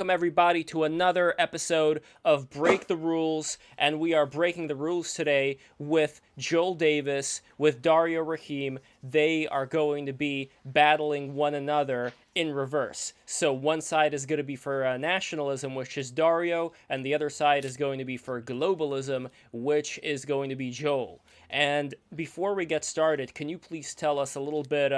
everybody to another episode of Break the Rules, and we are breaking the rules today with Joel Davis, with Dario Rahim. They are going to be battling one another in reverse. So one side is going to be for nationalism, which is Dario, and the other side is going to be for globalism, which is going to be Joel. And before we get started, can you please tell us a little bit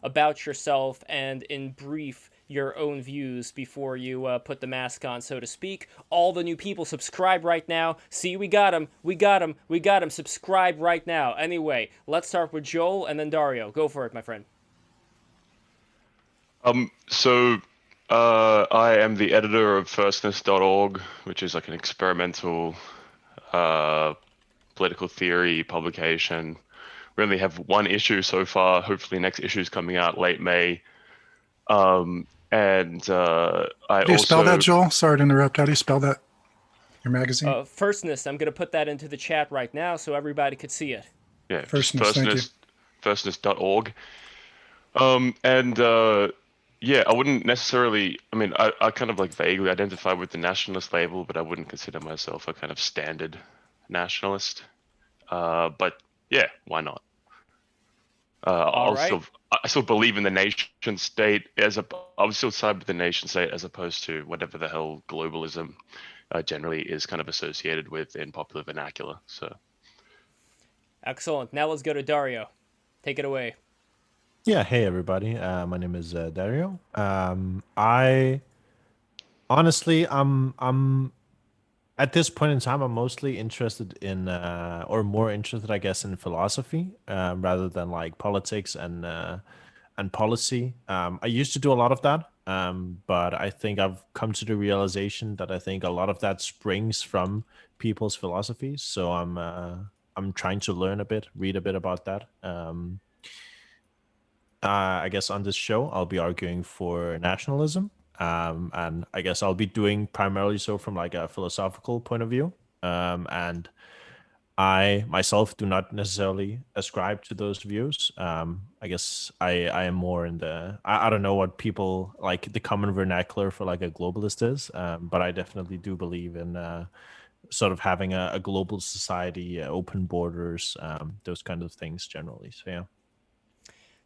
about yourself and, in brief, your own views before you put the mask on, so to speak? All the new people, subscribe right now. See, we got him. Subscribe right now. Anyway, let's start with Joel and then Dario. Go for it, my friend. I am the editor of firstness.org, which is like an experimental political theory publication. We only have one issue so far. Hopefully next issue is coming out late May. How do you spell that, Joel? Sorry to interrupt. How do you spell that? Your magazine? Firstness. I'm going to put that into the chat right now so everybody could see it. Yeah, Firstness, thank you. Firstness.org. Yeah, I wouldn't necessarily, I kind of like vaguely identify with the nationalist label, but I wouldn't consider myself a kind of standard nationalist. But yeah, why not? I still believe in the nation state I would still side with the nation state as opposed to whatever the hell globalism generally is kind of associated with in popular vernacular. So, excellent. Now let's go to Dario. Take it away. Yeah, hey everybody. My name is Dario. I honestly, I'm at this point in time, I'm mostly interested in, or more interested, I guess, in philosophy rather than like politics and policy. I used to do a lot of that, but I think I've come to the realization that I think a lot of that springs from people's philosophies. So I'm trying to learn a bit, read a bit about that. I guess on this show, I'll be arguing for nationalism. And I guess I'll be doing primarily so from like a philosophical point of view. And I myself do not necessarily ascribe to those views. I guess I am more in I don't know what people like the common vernacular for like a globalist is, but I definitely do believe in sort of having a global society, open borders, those kind of things generally. So yeah.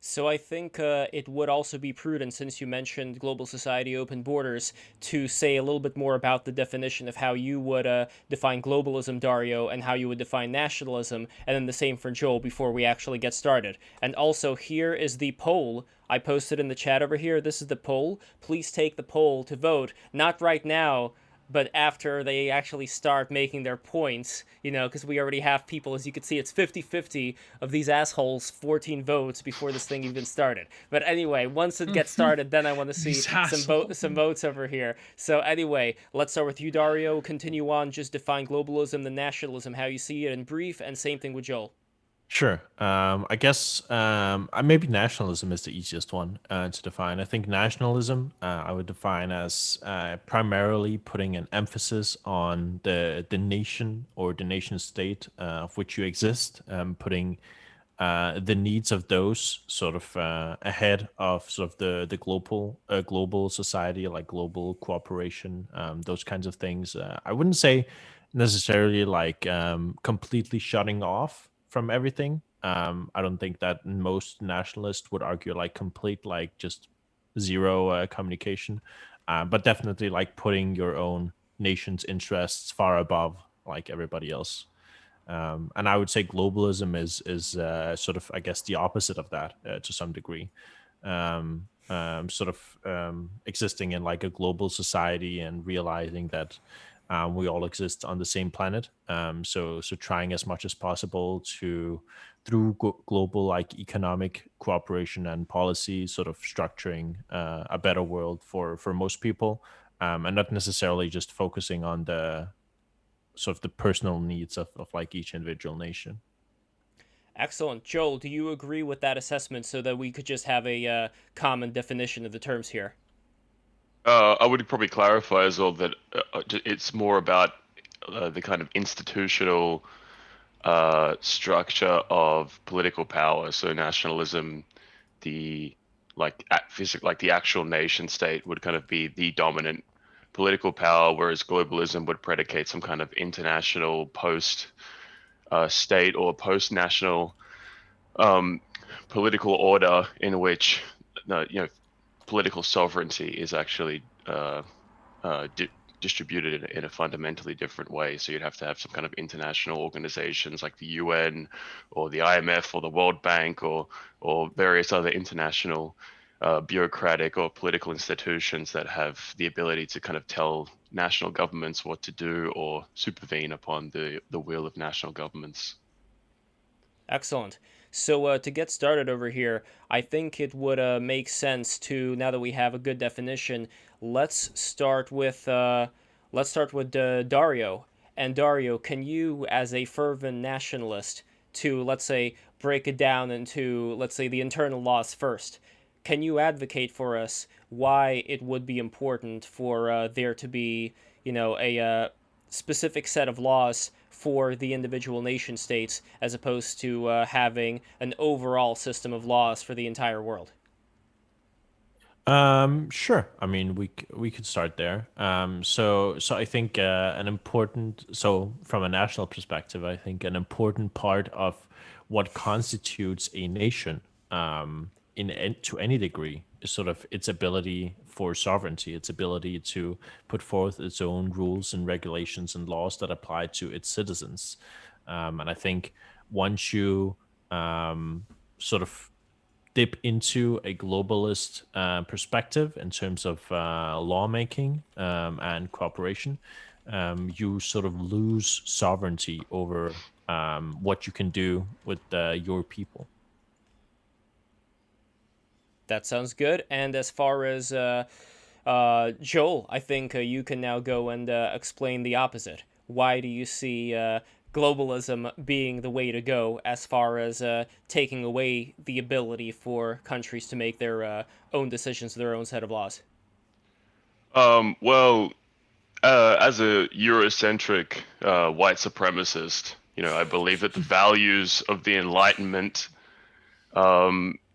So I think it would also be prudent, since you mentioned global society, open borders, to say a little bit more about the definition of how you would define globalism, Dario, and how you would define nationalism, and then the same for Joel before we actually get started. And also, here is the poll I posted in the chat over here. This is the poll. Please take the poll to vote. Not right now, but after they actually start making their points, because we already have people, as you can see, it's 50-50 of these assholes, 14 votes before this thing even started. But anyway, once it gets started, then I want to see some votes over here. So anyway, let's start with you, Dario. Continue on, just define globalism, the nationalism, how you see it in brief, and same thing with Joel. Sure. I guess maybe nationalism is the easiest one to define. I think nationalism I would define as primarily putting an emphasis on the nation or the nation state of which you exist, putting the needs of those sort of ahead of sort of the global society, like global cooperation, those kinds of things. I wouldn't say necessarily like completely shutting off from everything. I don't think that most nationalists would argue like complete, like just zero communication, but definitely like putting your own nation's interests far above like everybody else. And I would say globalism is sort of, I guess, the opposite of that to some degree. Existing in like a global society and realizing that we all exist on the same planet. So trying as much as possible to, through global like economic cooperation and policy, sort of structuring a better world for most people, and not necessarily just focusing on the sort of the personal needs of like each individual nation. Excellent. Joel, do you agree with that assessment so that we could just have a common definition of the terms here? I would probably clarify as well that it's more about the kind of institutional structure of political power. So nationalism, the the actual nation state would kind of be the dominant political power, whereas globalism would predicate some kind of international post-state or post-national political order in which political sovereignty is actually distributed in a fundamentally different way. So you'd have to have some kind of international organizations like the UN or the IMF or the World Bank or various other international bureaucratic or political institutions that have the ability to kind of tell national governments what to do or supervene upon the will of national governments. Excellent. So to get started over here, I think it would make sense to, now that we have a good definition, let's start with Dario. And Dario, can you, as a fervent nationalist, to let's say break it down into, let's say, the internal laws first, can you advocate for us why it would be important for there to be, a specific set of laws for the individual nation states as opposed to having an overall system of laws for the entire world? Sure. I mean, we could start there. So I think from a national perspective, I think an important part of what constitutes a nation, to any degree, is sort of its ability for sovereignty, its ability to put forth its own rules and regulations and laws that apply to its citizens. And I think once you sort of dip into a globalist perspective in terms of lawmaking and cooperation, you sort of lose sovereignty over what you can do with your people. That sounds good. And as far as Joel, I think you can now go and explain the opposite. Why do you see globalism being the way to go as far as taking away the ability for countries to make their own decisions, their own set of laws? Well, as a Eurocentric white supremacist, I believe that the values of the Enlightenment,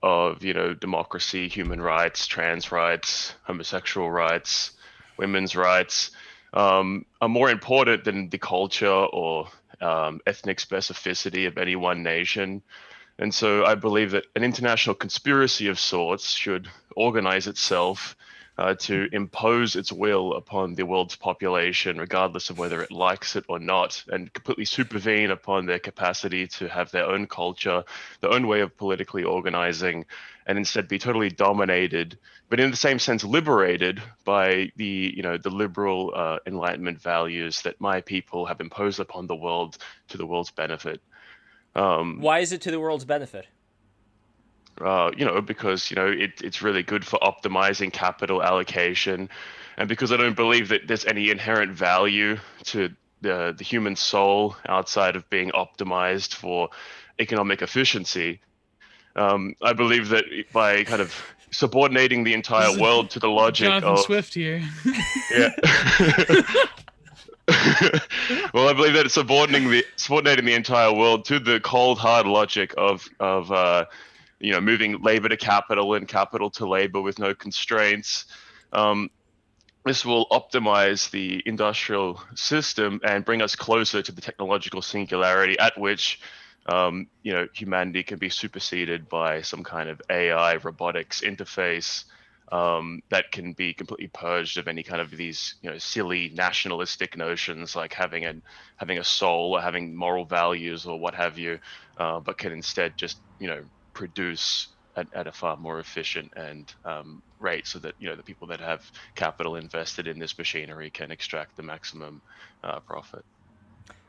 of democracy, human rights, trans rights, homosexual rights, women's rights, are more important than the culture or ethnic specificity of any one nation. And so I believe that an international conspiracy of sorts should organize itself to impose its will upon the world's population, regardless of whether it likes it or not, and completely supervene upon their capacity to have their own culture, their own way of politically organizing, and instead be totally dominated, but in the same sense liberated by the liberal Enlightenment values that my people have imposed upon the world to the world's benefit. Why is it to the world's benefit? Because it's really good for optimizing capital allocation, and because I don't believe that there's any inherent value to the human soul outside of being optimized for economic efficiency. I believe that by kind of subordinating the entire world to the logic Jonathan of Swift here. Yeah. Well, I believe that it's subordinating the entire world to the cold hard logic of moving labor to capital and capital to labor with no constraints. This will optimize the industrial system and bring us closer to the technological singularity at which humanity can be superseded by some kind of AI robotics interface that can be completely purged of any kind of these silly nationalistic notions like having a soul or having moral values or what have you, but can instead just produce at a far more efficient and rate, so that the people that have capital invested in this machinery can extract the maximum profit.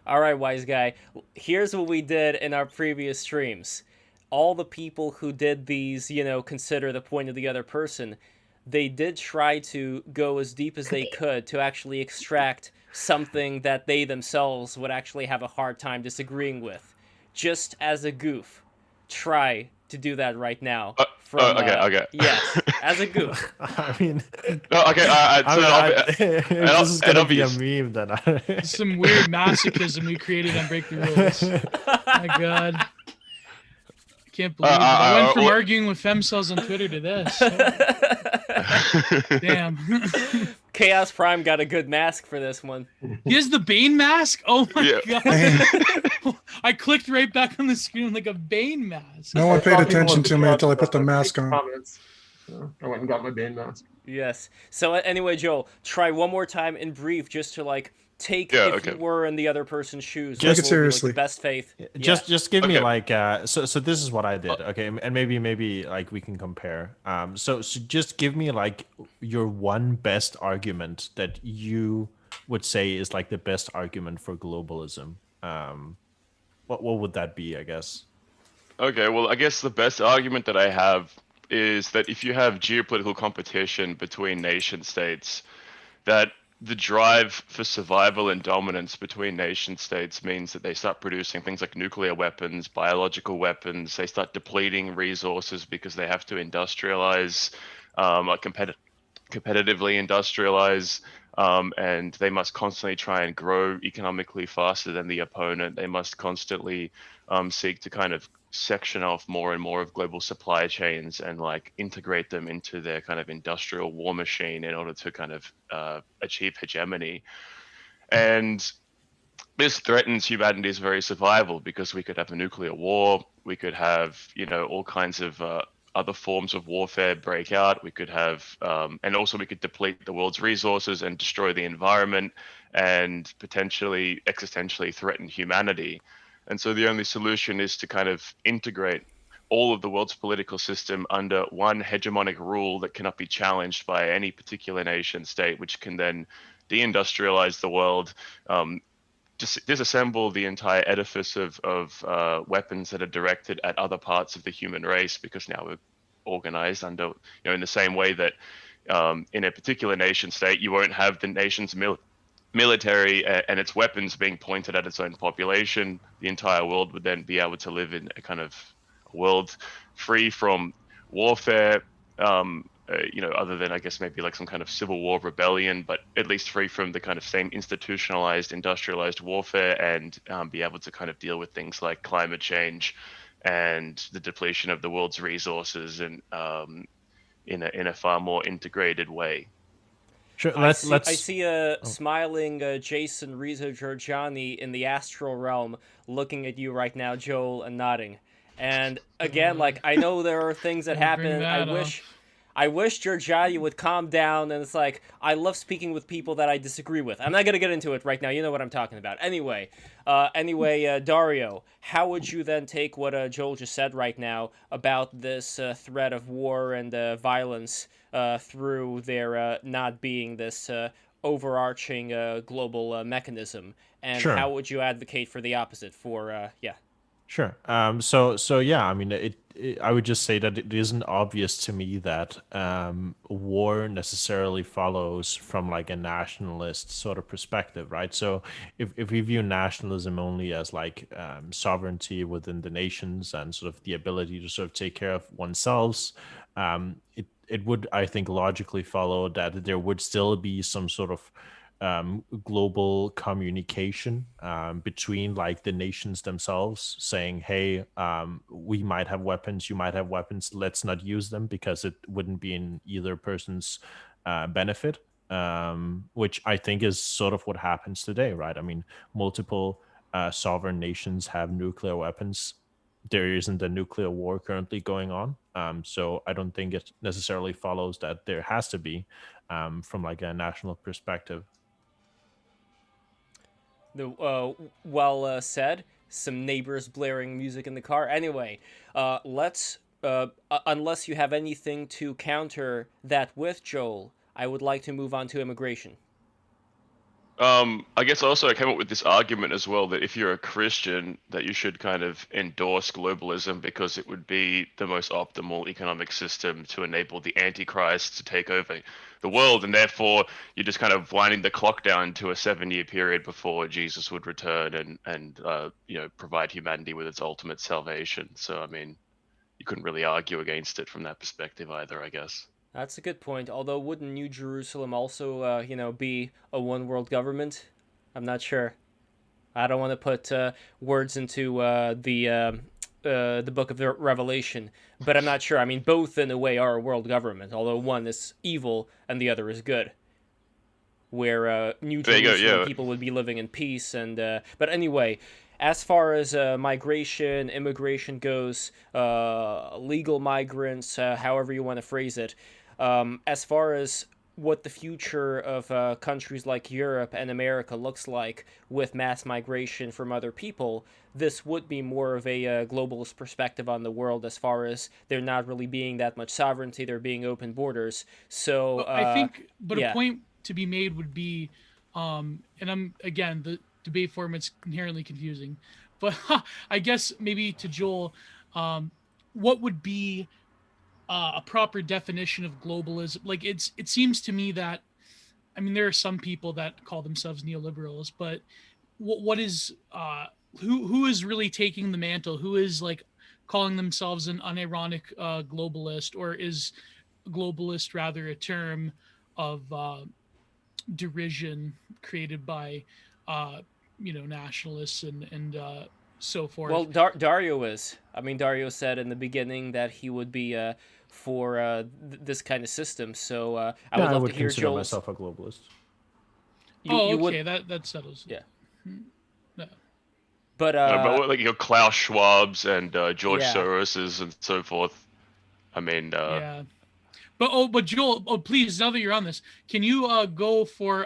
All right, wise guy. Here's what we did in our previous streams. All the people who did these, consider the point of the other person, they did try to go as deep as they could to actually extract something that they themselves would actually have a hard time disagreeing with. Just as a goof, try to do that right now. Okay. Yes, as a goof. I mean, this is gonna be a meme then. Some weird masochism we created on Break the Rules. My God. can't believe it. I went from arguing with femcells on Twitter to this. Damn. Chaos Prime got a good mask for this one. He has the Bane mask? Oh my god. Bane. I clicked right back on the screen like a Bane mask. No one paid attention to me until I put the mask on. So I went and got my Bane mask. Yes. So anyway, Joel, try one more time in brief, just to like take if you were in the other person's shoes. Take it seriously. Like, best faith. Just give me like so this is what I did, okay, and maybe like we can compare. So just give me like your one best argument that you would say is like the best argument for globalism. What would that be, I guess? Okay, well, I guess the best argument that I have is that if you have geopolitical competition between nation states, that the drive for survival and dominance between nation states means that they start producing things like nuclear weapons, biological weapons. They start depleting resources because they have to industrialize, competitively industrialize, and they must constantly try and grow economically faster than the opponent. They must constantly seek to kind of section off more and more of global supply chains and like integrate them into their kind of industrial war machine in order to kind of achieve hegemony. And this threatens humanity's very survival, because we could have a nuclear war, we could have, you know, all kinds of other forms of warfare break out. We could have, and also we could deplete the world's resources and destroy the environment and potentially existentially threaten humanity. And so the only solution is to kind of integrate all of the world's political system under one hegemonic rule that cannot be challenged by any particular nation state, which can then deindustrialize the world, disassemble the entire edifice of weapons that are directed at other parts of the human race, because now we're organized under, you know, in the same way that in a particular nation state, you won't have the nation's military and its weapons being pointed at its own population. The entire world would then be able to live in a kind of world free from warfare, you know, other than I guess maybe like some kind of civil war rebellion, but at least free from the kind of same institutionalized, industrialized warfare, and be able to kind of deal with things like climate change and the depletion of the world's resources, and in a far more integrated way. Sure, I see a smiling Jason Rizzo Giorgiani in the astral realm looking at you right now, Joel, and nodding. And again, like, I know there are things that happen. I wish Giorgiani would calm down, and it's like, I love speaking with people that I disagree with. I'm not going to get into it right now. You know what I'm talking about. Anyway, Dario, how would you then take what Joel just said right now about this threat of war and violence through there not being this overarching global mechanism? And Sure. How would you advocate for the opposite for, Sure. So yeah, I mean, I would just say that it isn't obvious to me that war necessarily follows from like a nationalist sort of perspective, right? So if we view nationalism only as like sovereignty within the nations and sort of the ability to sort of take care of oneself, it would, I think, logically follow that there would still be some sort of global communication between like the nations themselves, saying, hey, we might have weapons, you might have weapons, let's not use them, because it wouldn't be in either person's benefit, which I think is sort of what happens today, right? I mean, multiple sovereign nations have nuclear weapons. There isn't a nuclear war currently going on, so I don't think it necessarily follows that there has to be from like a national perspective. Well said. Some neighbors blaring music in the car. Anyway, let's, unless you have anything to counter that with, Joel, I would like to move on to immigration. I guess also I came up with this argument as well, that if you're a Christian, that you should kind of endorse globalism, because it would be the most optimal economic system to enable the Antichrist to take over the world, and therefore you're just kind of winding the clock down to a 7-year period before Jesus would return and you know, provide humanity with its ultimate salvation. So I mean, you couldn't really argue against it from that perspective either, I guess. That's a good point. Although, wouldn't New Jerusalem also, be a one-world government? I'm not sure. I don't want to put words into the the Book of the Revelation, but I'm not sure. I mean, both in a way are a world government, although one is evil and the other is good. Where New There you go. Jerusalem Yeah. people would be living in peace, and but anyway, as far as migration, immigration goes, legal migrants, however you want to phrase it, as far as what the future of countries like Europe and America looks like with mass migration from other people, this would be more of a globalist perspective on the world, as far as there not really being that much sovereignty, there being open borders. So I think, but yeah. a point to be made would be, and I'm again, the debate format's inherently confusing, but I guess maybe to Joel, what would be a proper definition of globalism? Like it seems to me that, I mean, there are some people that call themselves neoliberals, but what is who is really taking the mantle? Who is like calling themselves an unironic globalist, or is globalist rather a term of derision created by nationalists and so forth? Well, Dario is. I mean, Dario said in the beginning that he would be for this kind of system. So I would I love would to hear consider Joel's. myself a globalist. You okay, would, that settles. yeah. No. But But what, like your Klaus Schwab's and George Yeah. Soros's and so forth. I mean, Yeah. But Joel, please, now that you're on this, can you go for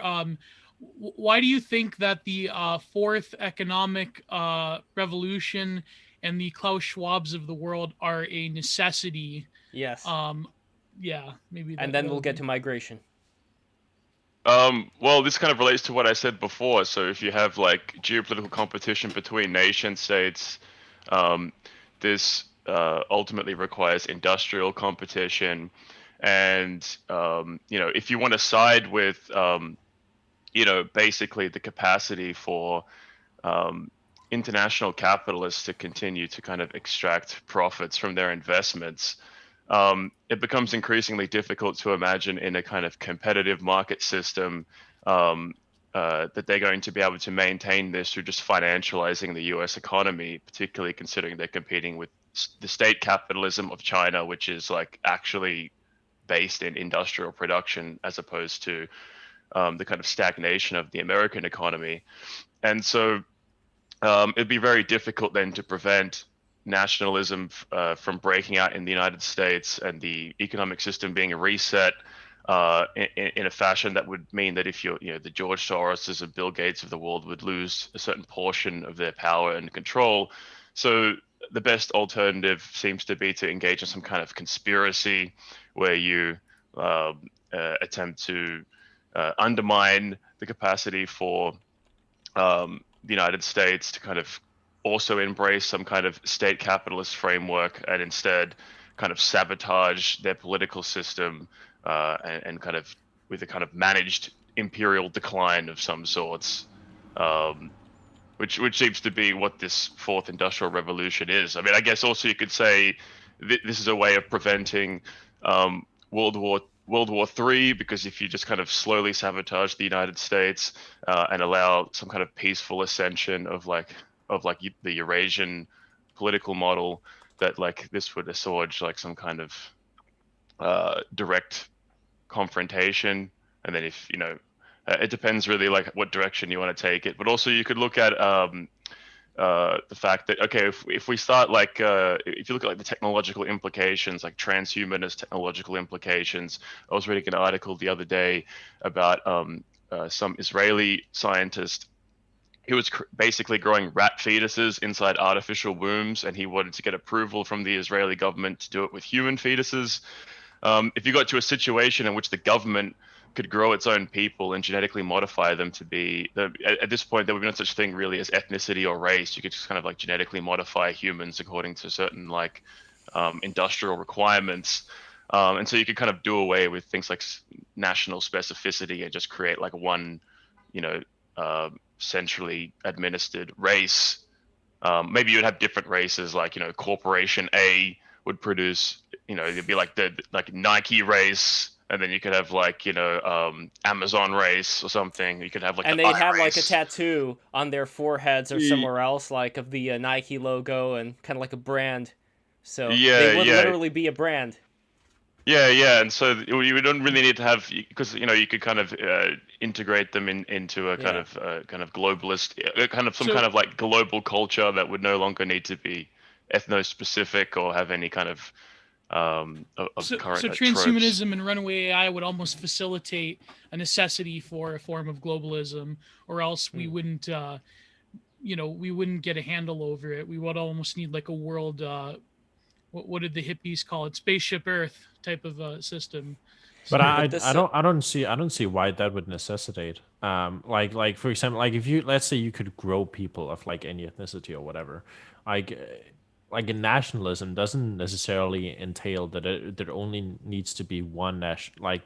why do you think that the fourth economic revolution and the Klaus Schwabs of the world are a necessity? yes, Yeah, maybe. and then we'll get to migration. well, this kind of relates to what I said before. So if you have like geopolitical competition between nation states, this ultimately requires industrial competition. And if you want to side with, basically the capacity for international capitalists to continue to kind of extract profits from their investments, it becomes increasingly difficult to imagine in a kind of competitive market system that they're going to be able to maintain this through just financializing the US economy, particularly considering they're competing with the state capitalism of China, which is like actually based in industrial production as opposed to the kind of stagnation of the American economy. And so it'd be very difficult then to prevent nationalism from breaking out in the United States and the economic system being reset in a fashion that would mean that if the George Soroses and Bill Gates of the world would lose a certain portion of their power and control. So the best alternative seems to be to engage in some kind of conspiracy where you attempt to undermine the capacity for the United States to kind of also embrace some kind of state capitalist framework and instead kind of sabotage their political system and kind of with a kind of managed imperial decline of some sorts, which seems to be what this fourth industrial revolution is. I mean, I guess also you could say this is a way of preventing World War III, because if you just kind of slowly sabotage the United States and allow some kind of peaceful ascension of the Eurasian political model, that like this would assuage like some kind of direct confrontation. And then if it depends really like what direction you want to take it. But also you could look at the fact that, okay, if we start like if you look at like the technological implications, like transhumanist technological implications. I was reading an article the other day about some Israeli scientist. He was basically growing rat fetuses inside artificial wombs, and he wanted to get approval from the Israeli government to do it with human fetuses. If you got to a situation in which the government could grow its own people and genetically modify them to be, at this point, there would be no such thing really as ethnicity or race. You could just kind of like genetically modify humans according to certain like industrial requirements. And so you could kind of do away with things like national specificity and just create like one, centrally administered race. Maybe you'd have different races, like Corporation A would produce, it'd be like the Nike race, and then you could have like Amazon race or something. You could have like and the they'd I have like a race. tattoo on their foreheads or somewhere else, like of the Nike logo and kind of like a brand. So they Yeah, would yeah, literally be a brand. yeah. And so you don't really need to have, because you could kind of integrate them into a Yeah. kind of globalist, kind of some So- kind of like global culture that would no longer need to be ethno-specific or have any kind of So current tropes. transhumanism and runaway AI would almost facilitate a necessity for a form of globalism, or else we wouldn't, we wouldn't get a handle over it. We would almost need like a world, what did the hippies call it? Spaceship Earth type of system. But So- I don't see why that would necessitate. Like for example, like if you, let's say you could grow people of like any ethnicity or whatever, like like a nationalism doesn't necessarily entail that there only needs to be one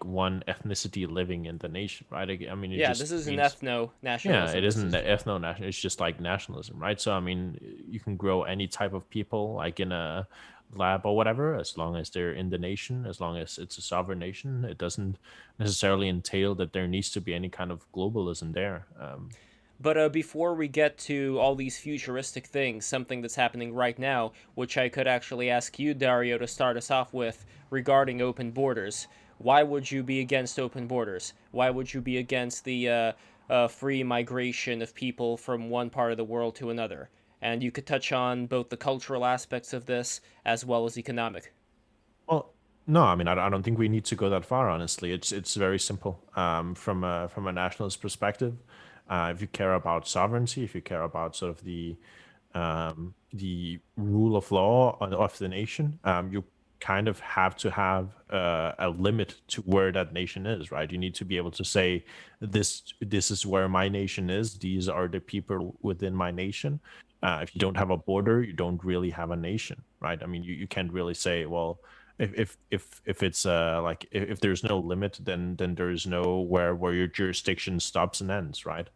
one ethnicity living in the nation, right? I mean, it Yeah, just this is an means, ethno-nationalism. yeah, it This isn't is- ethno-national. It's just like nationalism, right? So I mean, you can grow any type of people, like in a lab or whatever, as long as they're in the nation, as long as it's a sovereign nation. It doesn't necessarily entail that there needs to be any kind of globalism there. But before we get to all these futuristic things, something that's happening right now, which I could actually ask you, Dario, to start us off with regarding open borders. Why would you be against open borders? Why would you be against the free migration of people from one part of the world to another? And you could touch on both the cultural aspects of this as well as economic. Well, no, I mean, I don't think we need to go that far. Honestly, it's very simple. From a nationalist perspective, if you care about sovereignty, if you care about sort of the rule of law of the nation, you kind of have to have a limit to where that nation is, right? You need to be able to say this is where my nation is. These are the people within my nation. If you don't have a border, you don't really have a nation, right? I mean, you can't really say, well, if it's like if there's no limit, then there's no where your jurisdiction stops and ends, right?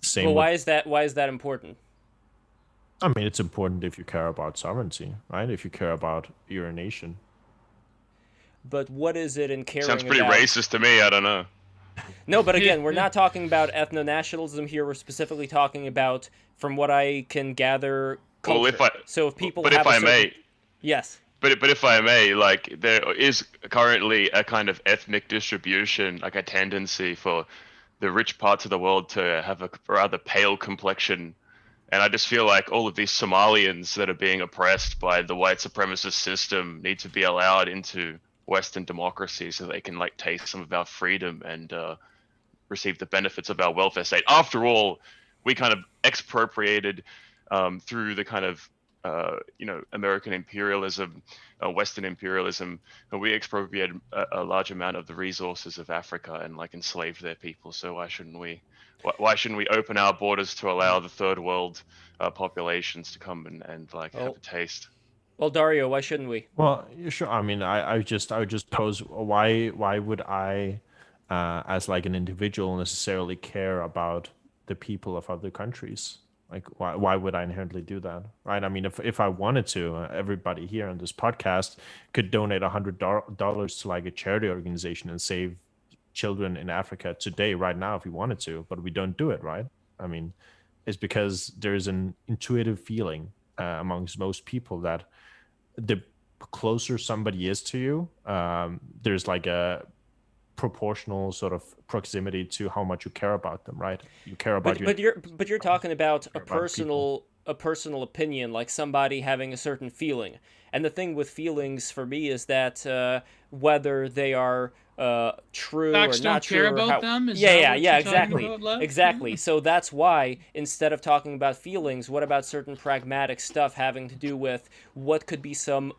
Same. Well, with, why is that? Why is that important? I mean, it's important if you care about sovereignty, right? If you care about your nation. But what is it in caring Sounds pretty about... racist to me. I don't know. No, but again, we're not talking about ethno-nationalism here. We're specifically talking about, from what I can gather, culture. Well, so if people but have if a I certain... may, Yes. but if I may, like there is currently a kind of ethnic distribution, like a tendency for the rich parts of the world to have a rather pale complexion. And I just feel like all of these Somalians that are being oppressed by the white supremacist system need to be allowed into Western democracy so they can like taste some of our freedom and receive the benefits of our welfare state. After all, we kind of expropriated through the kind of American imperialism, Western imperialism, and we expropriated a large amount of the resources of Africa and like enslaved their people. So why shouldn't we? Why shouldn't we open our borders to allow the third world populations to come and like have a taste? Well, Dario, why shouldn't we? Well, sure. I mean, I would just pose why would I, as like an individual, necessarily care about the people of other countries? Like, why would I inherently do that, right? I mean, if I wanted to, everybody here on this podcast could donate $100 to like a charity organization and save children in Africa today, right now, if we wanted to, but we don't do it, right? I mean, it's because there's an intuitive feeling amongst most people that the closer somebody is to you, there's like a proportional sort of proximity to how much you care about them, right? You care about but you're talking about a about people. personal opinion, like somebody having a certain feeling. And the thing with feelings for me is that whether they are true Facts or don't not care true, or about how... them? Is yeah, that yeah, what yeah, you're talking exactly, about, Lev? exactly. So that's why instead of talking about feelings, what about certain pragmatic stuff having to do with what could be some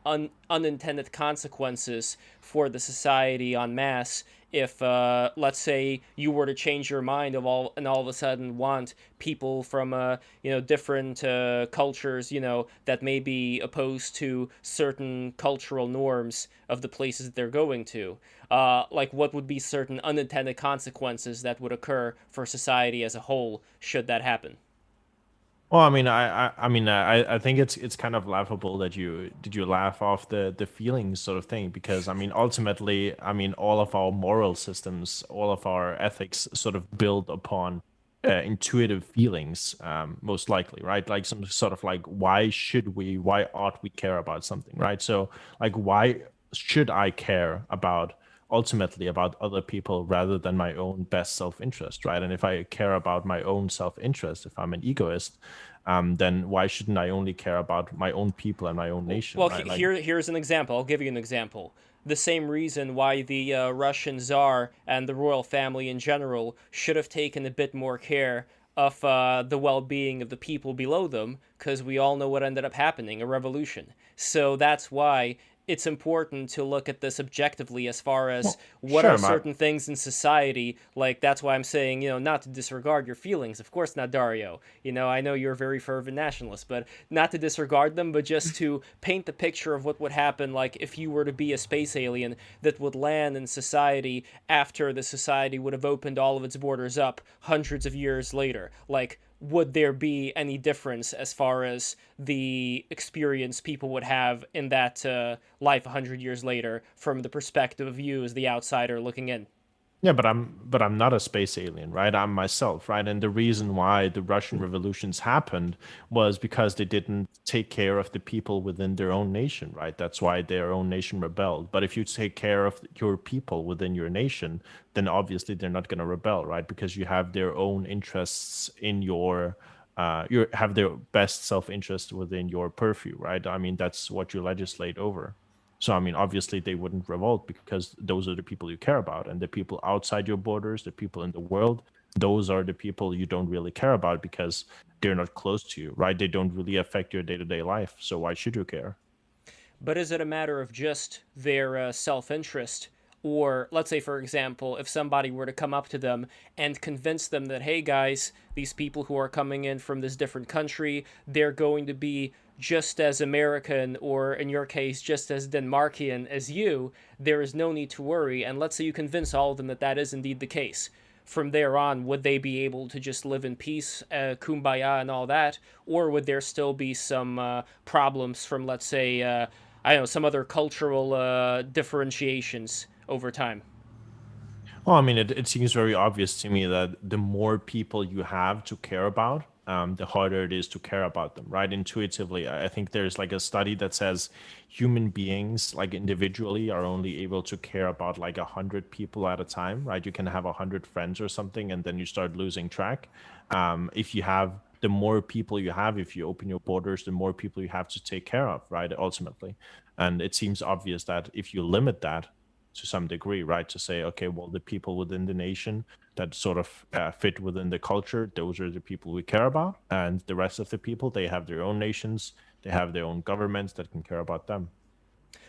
unintended consequences for the society en masse if, let's say, you were to change your mind all of a sudden want people from, different cultures, that may be opposed to certain cultural norms of the places that they're going to. Like, what would be certain unintended consequences that would occur for society as a whole should that happen? Well, I think it's kind of laughable that you laugh off the feelings sort of thing, because I mean ultimately, I mean all of our moral systems, all of our ethics sort of build upon intuitive feelings, most likely, right? Like some sort of like, why ought we care about something, right? So like, why should I care about ultimately about other people rather than my own best self-interest, right? And if I care about my own self-interest, if I'm an egoist, then why shouldn't I only care about my own people and my own nation, Well, right? Like, here's an example. I'll give you an example. The same reason why the Russian Tsar and the royal family in general should have taken a bit more care of the well-being of the people below them, because we all know what ended up happening, a revolution. So that's why it's important to look at this objectively as far as well, what are sure, Matt. certain things in society. Like, that's why I'm saying, not to disregard your feelings. Of course not, Dario. I know you're a very fervent nationalist, but not to disregard them, but just to paint the picture of what would happen, like, if you were to be a space alien that would land in society after the society would have opened all of its borders up hundreds of years later. Like, would there be any difference as far as the experience people would have in that life 100 years later from the perspective of you as the outsider looking in? Yeah, but I'm not a space alien, right? I'm myself, right? And the reason why the Russian revolutions happened was because they didn't take care of the people within their own nation, right? That's why their own nation rebelled. But if you take care of your people within your nation, then obviously they're not going to rebel, right? Because you have their own interests in you have their best self-interest within your purview, right? I mean, that's what you legislate over. So, I mean, obviously they wouldn't revolt because those are the people you care about. And the people outside your borders, the people in the world, those are the people you don't really care about because they're not close to you, right? They don't really affect your day to day life. So, why should you care? But is it a matter of just their self interest? Or, let's say, for example, if somebody were to come up to them and convince them that, hey guys, these people who are coming in from this different country, they're going to be just as American, or in your case, just as Denmarkian as you, there is no need to worry. And let's say you convince all of them that that is indeed the case. From there on, would they be able to just live in peace, kumbaya, and all that? Or would there still be some problems from, let's say, I don't know, some other cultural differentiations over time? Well, I mean, it seems very obvious to me that the more people you have to care about, the harder it is to care about them, right? Intuitively, I think there's like a study that says human beings, like individually, are only able to care about like 100 people at a time, right? You can have 100 friends or something, and then you start losing track. If you have the more people you have, if you open your borders, the more people you have to take care of, right? Ultimately, and it seems obvious that if you limit that to some degree, right? To say, okay, well, the people within the nation that sort of fit within the culture, those are the people we care about. And the rest of the people, they have their own nations, they have their own governments that can care about them.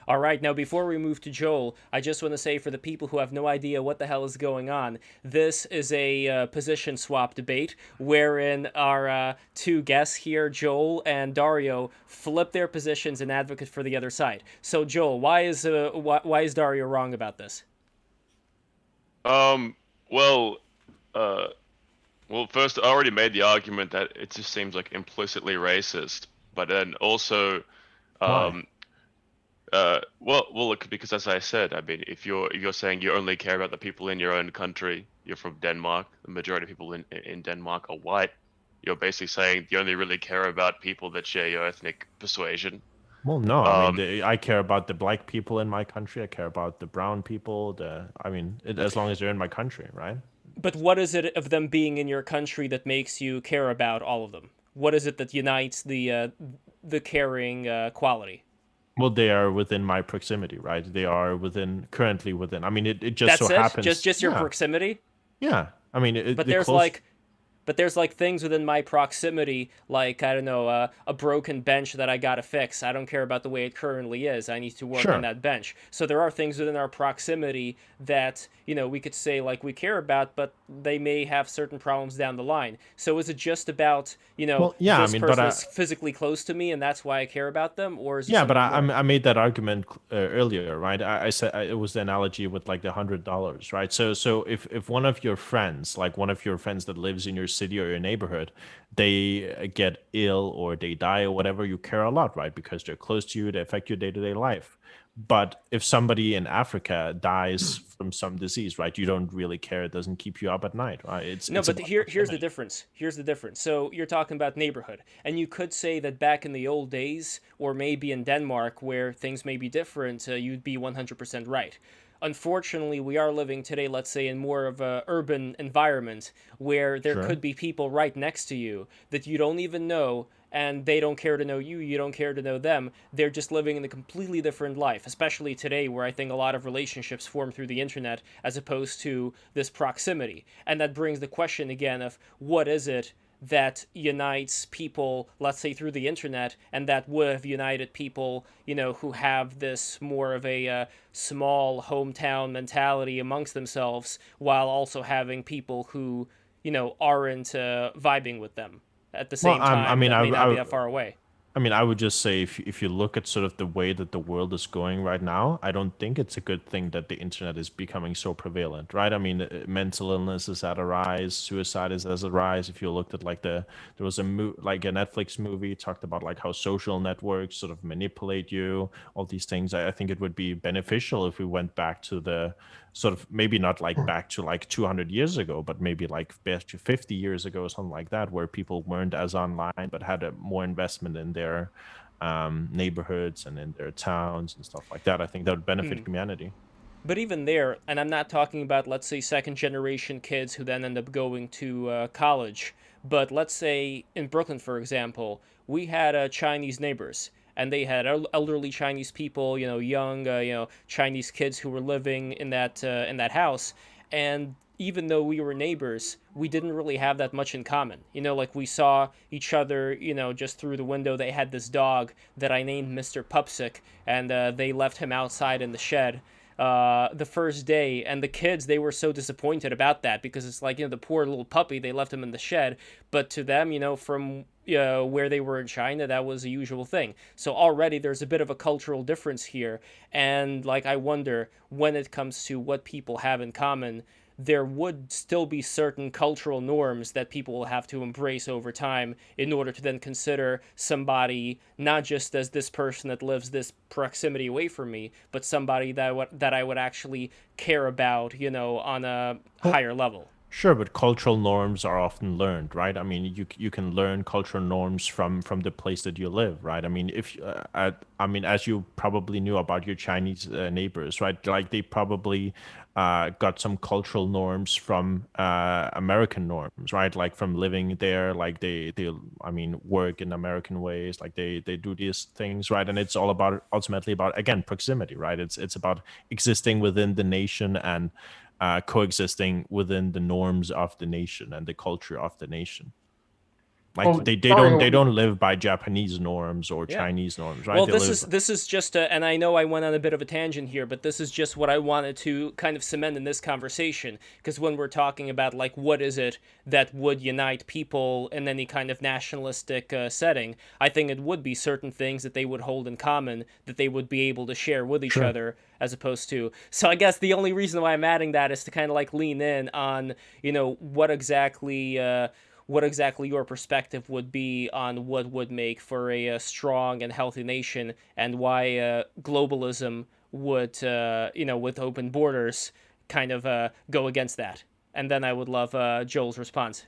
All right, now before we move to Joel, I just want to say for the people who have no idea what the hell is going on, this is a position swap debate wherein our two guests here, Joel and Dario, flip their positions and advocate for the other side. So, Joel, why is Dario wrong about this? Well, uh, well, first, I already made the argument that it just seems like implicitly racist, but then also, Why? um, well, look, because as I said, I mean, if you're saying you only care about the people in your own country, you're from Denmark, the majority of people in Denmark are white. You're basically saying you only really care about people that share your ethnic persuasion. Well, no, I mean, Um, I care about the black people in my country. I care about the brown people. As long as they're in my country, right? But what is it of them being in your country that makes you care about all of them? What is it that unites the caring quality? Well, they are within my proximity, right? They are currently within. I mean, it just so That's it? happens. Just your Yeah, proximity? yeah. I mean, But the there's close. like but there's like things within my proximity, like, I don't know, a broken bench that I gotta fix. I don't care about the way it currently is. I need to work on Sure. that bench. So there are things within our proximity that, we could say like we care about, but they may have certain problems down the line. So is it just about, Well, yeah. I this mean, person is physically close to me and that's why I care about them, or is it yeah, but something more? I made that argument earlier, right? I said it was the analogy with like the $100, right? So if one of your friends, like one of your friends that lives in your city or your neighborhood, they get ill or they die or whatever, you care a lot, right? Because they're close to you, they affect your day-to-day life. But if somebody in Africa dies from some disease, right, you don't really care. It doesn't keep you up at night, right? No, It's but about here's the proximity. difference. Here's the difference. So you're talking about neighborhood, and you could say that back in the old days, or maybe in Denmark, where things may be different, you'd be 100% right. Unfortunately, we are living today, let's say, in more of a urban environment where there Sure. could be people right next to you that you don't even know, and they don't care to know you, you don't care to know them. They're just living in a completely different life, especially today where I think a lot of relationships form through the internet as opposed to this proximity. And that brings the question again of what is it that unites people, let's say through the internet, and that would have united people, who have this more of a small hometown mentality amongst themselves, while also having people who, aren't vibing with them at the Well, same time that may not be I that far away. I mean, I would just say if you look at sort of the way that the world is going right now, I don't think it's a good thing that the internet is becoming so prevalent, right? I mean, mental illness is at a rise, suicide is at a rise. If you looked at there was like a Netflix movie talked about like how social networks sort of manipulate you, all these things. I think it would be beneficial if we went back to the sort of maybe not like back to like 200 years ago, but maybe like back to 50 years ago, something like that, where people weren't as online but had a more investment in their neighborhoods and in their towns and stuff like that. I think that would benefit humanity. But even there, and I'm not talking about, let's say, second generation kids who then end up going to college, but let's say in Brooklyn, for example, we had Chinese neighbors, and they had elderly Chinese people, young, Chinese kids who were living in that house, and even though we were neighbors, we didn't really have that much in common. Like we saw each other, just through the window. They had this dog that I named Mr. Pupsic, and they left him outside in the shed the first day, and the kids, they were so disappointed about that because it's like, the poor little puppy, they left him in the shed, but to them, from where they were in China, that was a usual thing. So already there's a bit of a cultural difference here, and like I wonder, when it comes to what people have in common, there would still be certain cultural norms that people will have to embrace over time in order to then consider somebody not just as this person that lives this proximity away from me, but somebody that I would actually care about, on a higher level. Sure, but cultural norms are often learned, right? I mean, you can learn cultural norms from the place that you live, right? I mean, if I mean, as you probably knew about your Chinese neighbors, right? Like they probably got some cultural norms from American norms, right? Like from living there, like they I mean, work in American ways, like they do these things, right? And it's all about ultimately about again proximity, right? It's about existing within the nation and coexisting within the norms of the nation and the culture of the nation. Like Well, they Dario, don't live by Japanese norms or Yeah. Chinese norms, right? Well, They this live. is just and I know I went on a bit of a tangent here, but this is just what I wanted to kind of cement in this conversation, because when we're talking about like what is it that would unite people in any kind of nationalistic setting, I think it would be certain things that they would hold in common, that they would be able to share with each Sure. other, as opposed to. So I guess the only reason why I'm adding that is to kind of like lean in on, what exactly your perspective would be on what would make for a strong and healthy nation, and why globalism would, with open borders, kind of go against that. And then I would love Joel's response.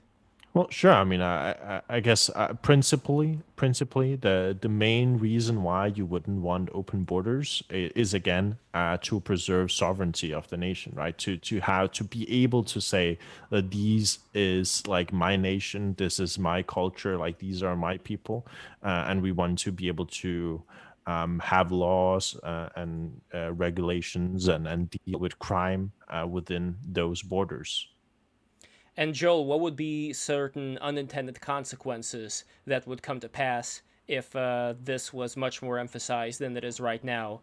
Well, sure. I mean, I guess principally, the main reason why you wouldn't want open borders is again to preserve sovereignty of the nation, right? To be able to say that these is like my nation, this is my culture, like these are my people, and we want to be able to have laws and regulations and deal with crime within those borders. And Joel, what would be certain unintended consequences that would come to pass if this was much more emphasized than it is right now?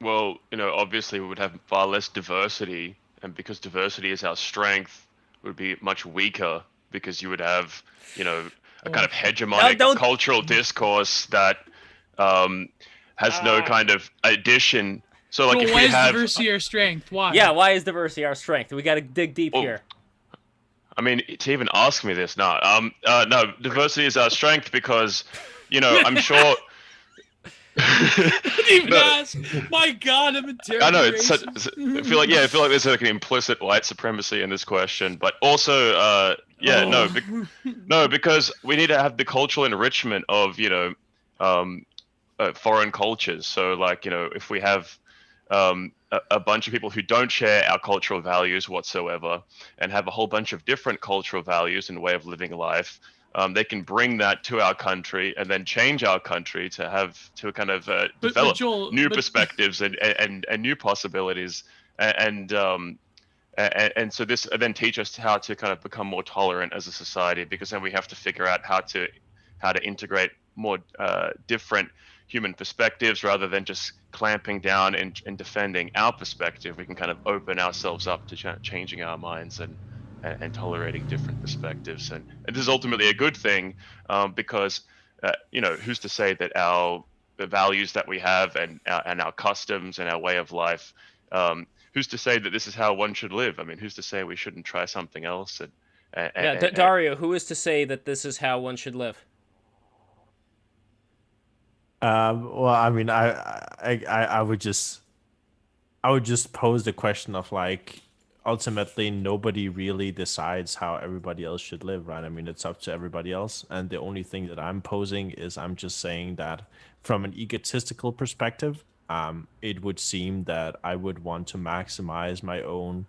Well, obviously we would have far less diversity, and because diversity is our strength, it would be much weaker because you would have, a kind of hegemonic cultural discourse that has no kind of addition. So, like, Joel, if why we is have, diversity our strength? Why? Yeah, why is diversity our strength? We got to dig deep here. I mean, to even ask me this, no. No, diversity is our strength because, I'm sure. Don't even ask. My God, I'm a terrible I know racist. I feel like there's like an implicit white supremacy in this question, but also, no, because we need to have the cultural enrichment of foreign cultures. So like if we have a bunch of people who don't share our cultural values whatsoever and have a whole bunch of different cultural values and way of living life, they can bring that to our country and then change our country to kind of develop new perspectives and new possibilities and so this then teach us how to kind of become more tolerant as a society, because then we have to figure out how to integrate more different human perspectives rather than just clamping down and defending our perspective. We can kind of open ourselves up to changing our minds and tolerating different perspectives, and this is ultimately a good thing, because who's to say that the values that we have and our customs and our way of life, who's to say that this is how one should live? I mean, who's to say we shouldn't try something else? Dario, who is to say that this is how one should live? Well, I mean, I would just pose the question of like, ultimately nobody really decides how everybody else should live, right? I mean, it's up to everybody else, and the only thing that I'm posing is I'm just saying that from an egotistical perspective, it would seem that I would want to maximize my own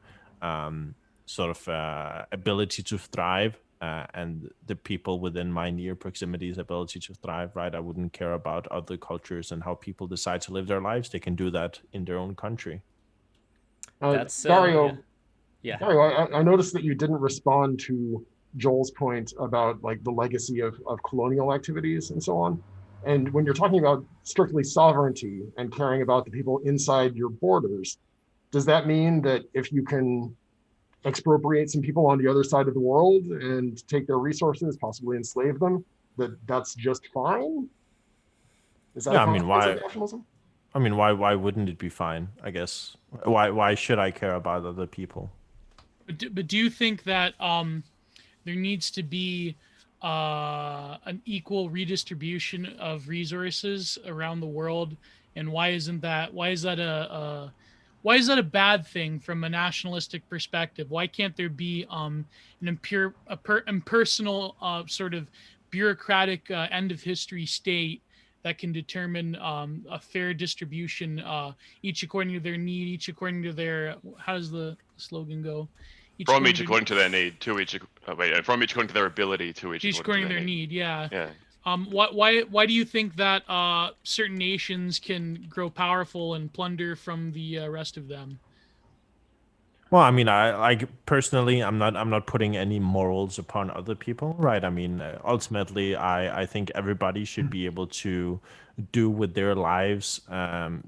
sort of ability to thrive, and the people within my near proximity's ability to thrive, right? I wouldn't care about other cultures and how people decide to live their lives. They can do that in their own country. That's Dario. Yeah. Dario, I noticed that you didn't respond to Joel's point about like the legacy of colonial activities and so on. And when you're talking about strictly sovereignty and caring about the people inside your borders, does that mean that if you can expropriate some people on the other side of the world and take their resources, possibly enslave them, that's just fine? Is that nationalism? I mean, why wouldn't it be fine? I guess why should I care about other people? But do you think that there needs to be an equal redistribution of resources around the world, and why is that a bad thing from a nationalistic perspective? Why can't there be an impersonal sort of bureaucratic end of history state that can determine a fair distribution, each according to their need, each according to their, how does the slogan go? From each according to their need, from each according to their ability, to each according to their need. Yeah. Why do you think that certain nations can grow powerful and plunder from the rest of them? Well, I mean, I personally, I'm not putting any morals upon other people, right? I mean, ultimately, I think everybody should be able to do with their lives,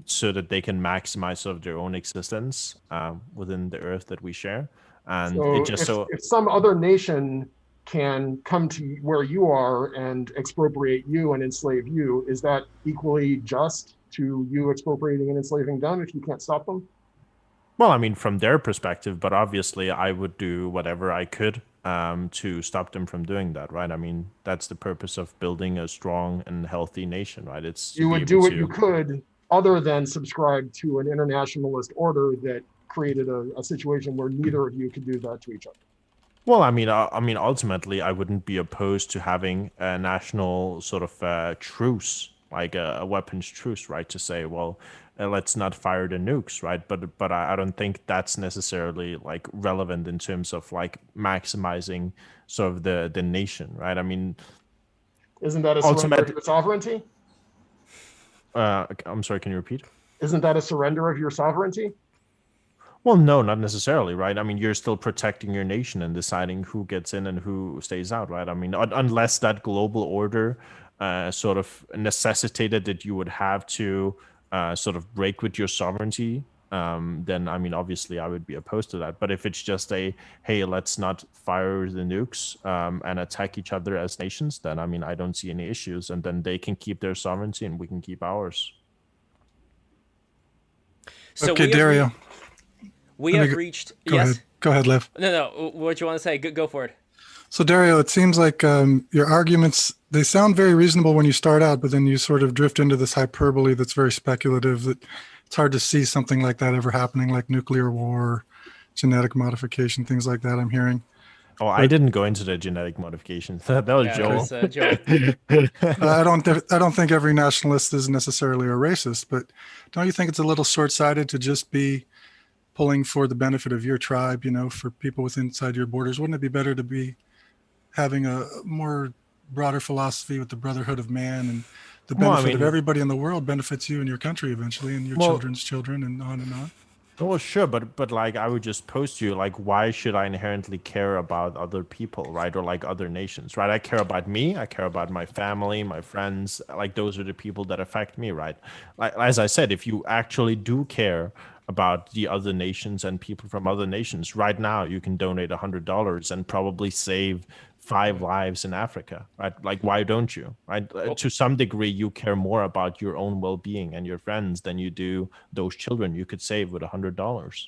so that they can maximize sort of their own existence within the earth that we share. And if some other nation can come to where you are and expropriate you and enslave you, is that equally just to you expropriating and enslaving them if you can't stop them? Well, I mean, from their perspective, but obviously I would do whatever I could to stop them from doing that, right? I mean, that's the purpose of building a strong and healthy nation, right? You would do what you could other than subscribe to an internationalist order that created a situation where neither of you could do that to each other. Well, I mean, ultimately, I wouldn't be opposed to having a national sort of truce, like a weapons truce, right? To say, well, let's not fire the nukes, right? But I don't think that's necessarily like relevant in terms of like maximizing sort of the nation, right? I mean, isn't that a surrender of your sovereignty? I'm sorry, can you repeat? Isn't that a surrender of your sovereignty? Well, no, not necessarily, right? I mean, you're still protecting your nation and deciding who gets in and who stays out, right? I mean, unless that global order sort of necessitated that you would have to sort of break with your sovereignty, then, I mean, obviously I would be opposed to that. But if it's just hey, let's not fire the nukes and attack each other as nations, then, I mean, I don't see any issues. And then they can keep their sovereignty and we can keep ours. So okay, Dario. we have reached. Go yes. ahead. Go ahead, Liv. No. What you want to say? Go for it. So Dario, it seems like your arguments, they sound very reasonable when you start out, but then you sort of drift into this hyperbole that's very speculative, that it's hard to see something like that ever happening, like nuclear war, genetic modification, things like that I'm hearing. Oh, I didn't go into the genetic modifications. That was Joel. Joel. I don't think every nationalist is necessarily a racist, but don't you think it's a little short-sighted to just be pulling for the benefit of your tribe, for people within inside your borders? Wouldn't it be better to be having a more broader philosophy with the brotherhood of man, and the benefit of everybody in the world benefits you and your country eventually, and your children's children, and on and on? Well, sure, but like I would just pose to you, like, why should I inherently care about other people, right? Or like other nations, right? I care about me. I care about my family, my friends. Like those are the people that affect me, right? Like as I said, if you actually do care about the other nations and people from other nations, right now you can donate $100 and probably save 5 lives in Africa, right? Like, why don't you, right? To some degree, you care more about your own well-being and your friends than you do those children you could save with $100.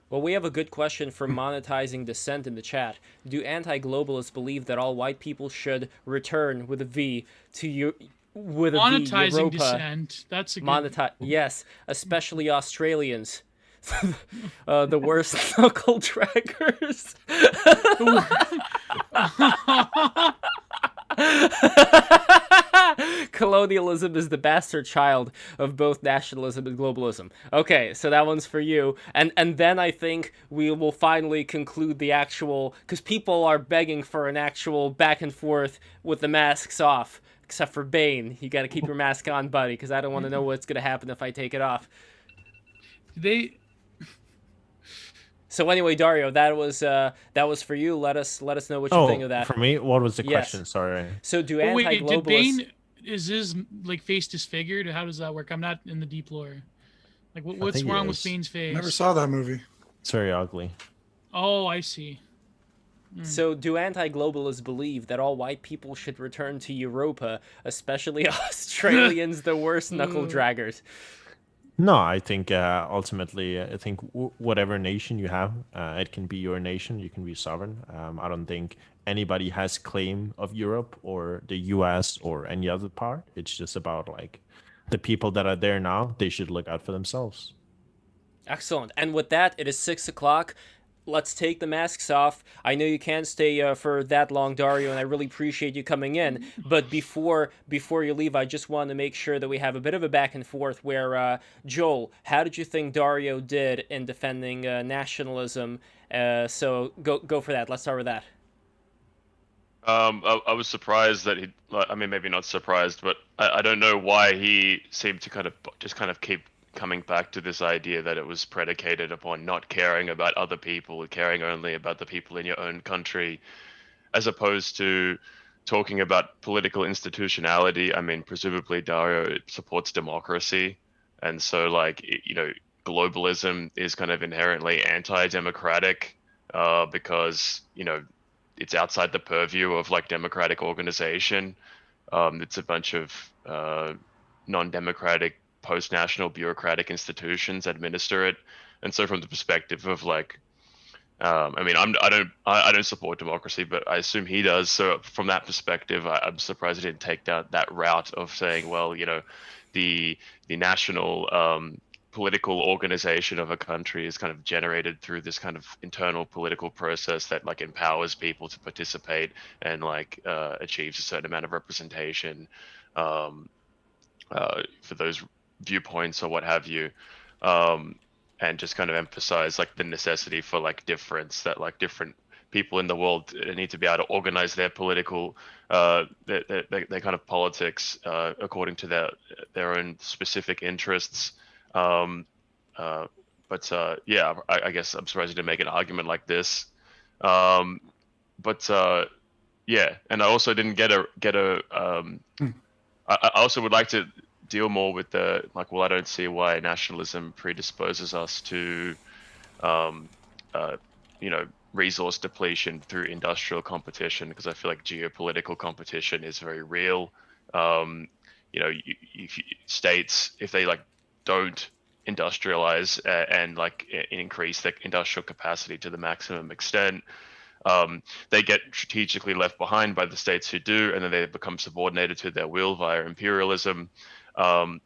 Well, we have a good question for monetizing dissent in the chat. Do anti-globalists believe that all white people should return with a V to you? With a monetizing V, Europa, dissent. That's a good. Yes, especially Australians. The worst knuckle draggers. Colonialism is the bastard child of both nationalism and globalism. Okay, so that one's for you. And then I think we will finally conclude the actual, because people are begging for an actual back and forth with the masks off. Except for Bane. You gotta keep your mask on, buddy, because I don't want to know what's gonna happen if I take it off. So anyway, Dario, that was for you. Let us know what you think of that. For me, what was the question? Sorry. So do anti-globalists? Did Bane, is his like face disfigured? How does that work? I'm not in the deep lore. Like what's wrong with Bane's face? Never saw that movie. It's very ugly. Oh, I see. So do anti-globalists believe that all white people should return to Europa, especially Australians, the worst knuckle draggers? No, I think ultimately, I think whatever nation you have, it can be your nation. You can be sovereign. I don't think anybody has claim of Europe or the US or any other part. It's just about like the people that are there now, they should look out for themselves. Excellent. And with that, it is 6 o'clock. Let's take the masks off. I know you can't stay for that long, Dario, and I really appreciate you coming in. But before you leave, I just want to make sure that we have a bit of a back and forth where, Joel, how did you think Dario did in defending nationalism? So go for that. Let's start with that. I was surprised that maybe not surprised, but I don't know why he seemed to kind of keep coming back to this idea that it was predicated upon not caring about other people, caring only about the people in your own country, as opposed to talking about political institutionality. I mean, presumably Dario supports democracy, and so globalism is kind of inherently anti-democratic because it's outside the purview of like democratic organization. It's a bunch of non-democratic post-national bureaucratic institutions administer it, and so from the perspective of I don't support democracy, but I assume he does. So from that perspective, I'm surprised he didn't take that route of saying, well, the national political organization of a country is kind of generated through this kind of internal political process that like empowers people to participate and achieves a certain amount of representation for those viewpoints or what have you, and just kind of emphasize like the necessity for like difference, that like different people in the world need to be able to organize their political their kind of politics according to their own specific interests. I guess I'm surprised he didn't make an argument like this. And I also didn't get a I also would like to deal more with I don't see why nationalism predisposes us to, resource depletion through industrial competition, because I feel like geopolitical competition is very real. States, if they don't industrialize and like increase their industrial capacity to the maximum extent, they get strategically left behind by the states who do, and then they become subordinated to their will via imperialism. So